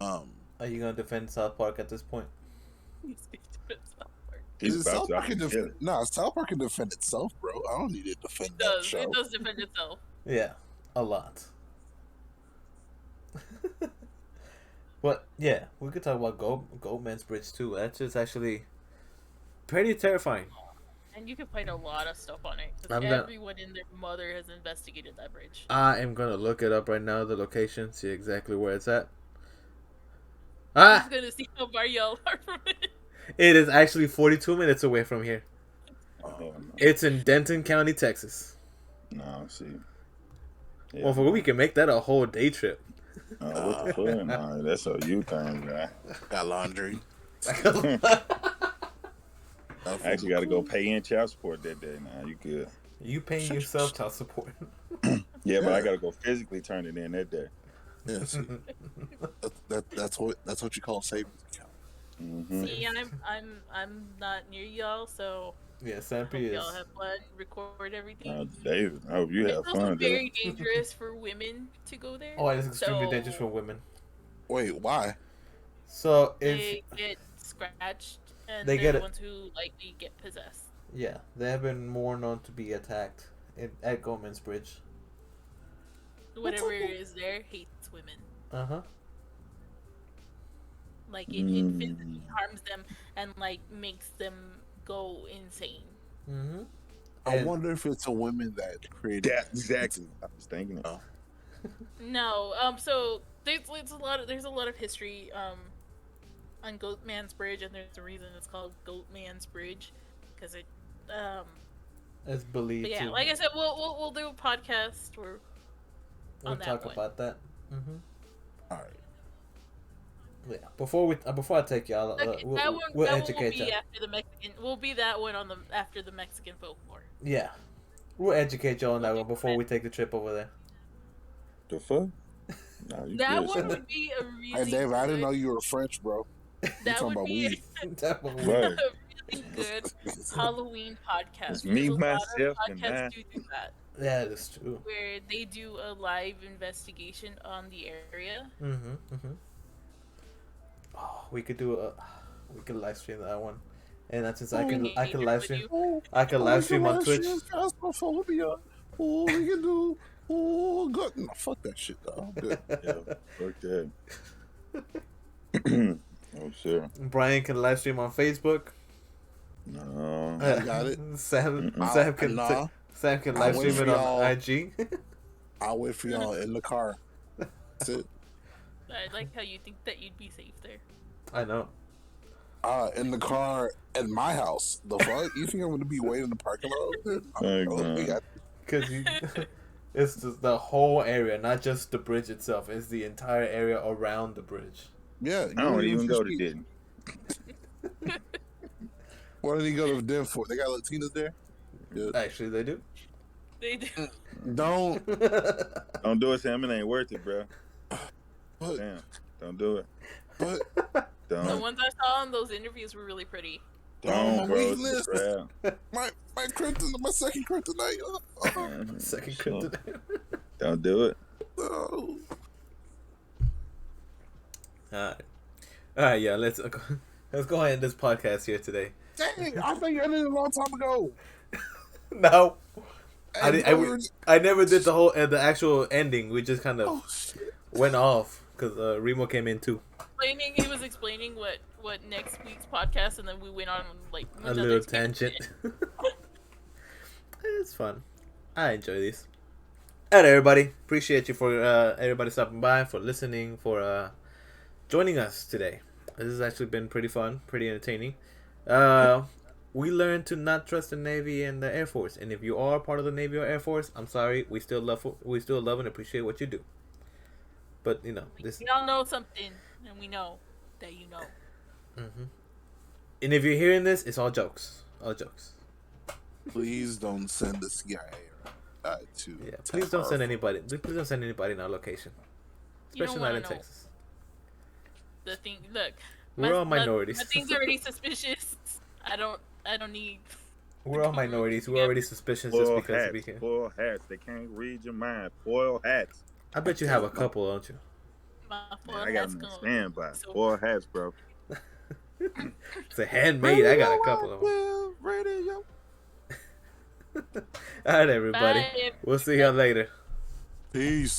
Are you gonna defend South Park at this point? He's about South to. Park I can can defend. Nah, South Park can defend itself, bro. I don't need it to defend that show. It does defend itself. Yeah, a lot. But yeah, we could talk about Goldman's Bridge too. That's just actually pretty terrifying. And you can find a lot of stuff on it. I'm Because gonna- everyone and their mother has investigated that bridge. I am gonna look it up right now, the location, see exactly where it's at. I'm just gonna see how far y'all are from it. It is actually 42 minutes away from here. Oh, no. It's in Denton County, Texas. No, see. Yeah. Well, for we can make that a whole day trip. What the fuck? Nah, that's a U-turn, guy. Got laundry. I actually got to go pay in child support that day. Nah, you good? You paying yourself child support? Yeah, but I got to go physically turn it in that day. Yeah, see, that's what you call a savings account. Mm-hmm. See, I'm not near y'all, so Yeah, I Sampy hope y'all is. have fun, record everything. David, I hope you It's have also fun, dude. very dangerous for women to go there. Oh, it's extremely So dangerous for women. Wait, why? So if they get scratched, and they they're get the it, ones who likely get possessed. yeah, they have been more known to be attacked at Goldman's Bridge. Whatever is there hates women. Uh-huh. Like it Mm. physically harms them and like makes them go insane. Mm-hmm. I And wonder if it's a women that created That that. exactly. I was thinking it. Oh, No, so there's a lot of history on Goatman's Bridge, and there's a reason it's called Goatman's Bridge, because it it's But believed yeah, to. like I said, we'll do a podcast or We'll on that talk one. about that. Mm-hmm. all right. Yeah. Before I take y'all, Okay, we'll that one will educate y'all. be after the Mexican. Will be that one on the after the Mexican folklore. Yeah, we'll educate y'all on We'll that do one before that. we take the trip over there. The fuck? Nah, you That good, one son. would be a Hey, really David, I didn't good. know you were French, bro. You That talking would about be weed? Definitely. a Right. really good Halloween podcast, It's because me, a lot of myself, and podcasts I. do that, Yeah, that's true. where they do a live investigation on the area. Mm-hmm. Mm-hmm. Oh, we could live stream that one, and that's since I can Engage live with stream. you. I can Oh, live we can stream on live Twitch. stream phasmophobia. Oh, we can do. Oh, good. No, fuck that shit, though. I'm good. Yeah, fuck that. Oh, sure. Brian can live stream on Facebook. No. I got it. Sam Mm-mm. can Nah, Sam can I'll live wait stream for it on y'all. IG. I'll wait for y'all in the car. That's it. I like how you think that you'd be safe there. I know. In the car at my house. The fuck? You think I'm gonna be waiting in the parking lot? Thank Oh, God. we got Because it's just the whole area, not just the bridge itself. It's the entire area around the bridge. yeah. I don't even go to Disney. Why did he go to Den for? They got Latinas there. Yeah. Actually, they do. They do. Don't. Don't do it, Sam. It ain't worth it, bro. But, Damn. Don't do it. but The Don't. ones I saw in those interviews were really pretty. Don't, bro. It's weakness. the crowd. my second kryptonite. Second Sure. kryptonite. Don't do it. Oh. All right, yeah. Let's go ahead and this podcast here today. Dang! I thought you ended it a long time ago. No, Hey, I never did the actual ending. We just kind of oh shit! went off because Remo came in too. He was explaining what next week's podcast, and then we went on like A another little tangent. It's fun. I enjoy these. Alright, everybody. Appreciate you for everybody stopping by, for listening, for joining us today. This has actually been pretty fun, pretty entertaining. We learned to not trust the Navy and the Air Force, and if you are part of the Navy or Air Force, I'm sorry. We still love and appreciate what you do. But you know this. We all know something, and we know that you know. Mm-hmm. And if you're hearing this, it's all jokes. All jokes. Please don't send the CIA to. Yeah. Please don't send anybody. Please don't send anybody in our location, You don't especially not wanna in know. Texas. The thing, look, We're all minorities. My thing's already suspicious. I don't need. We're all minorities. We're already suspicious just Foil because hats. we can. Foil hats. They can't read your mind. Foil hats. I bet you have a couple, don't you? My Man, I got them on standby. So- Foil hats, bro. It's a handmade. I got a couple of them. Radio. All right, everybody. Bye. We'll see y'all later. Peace.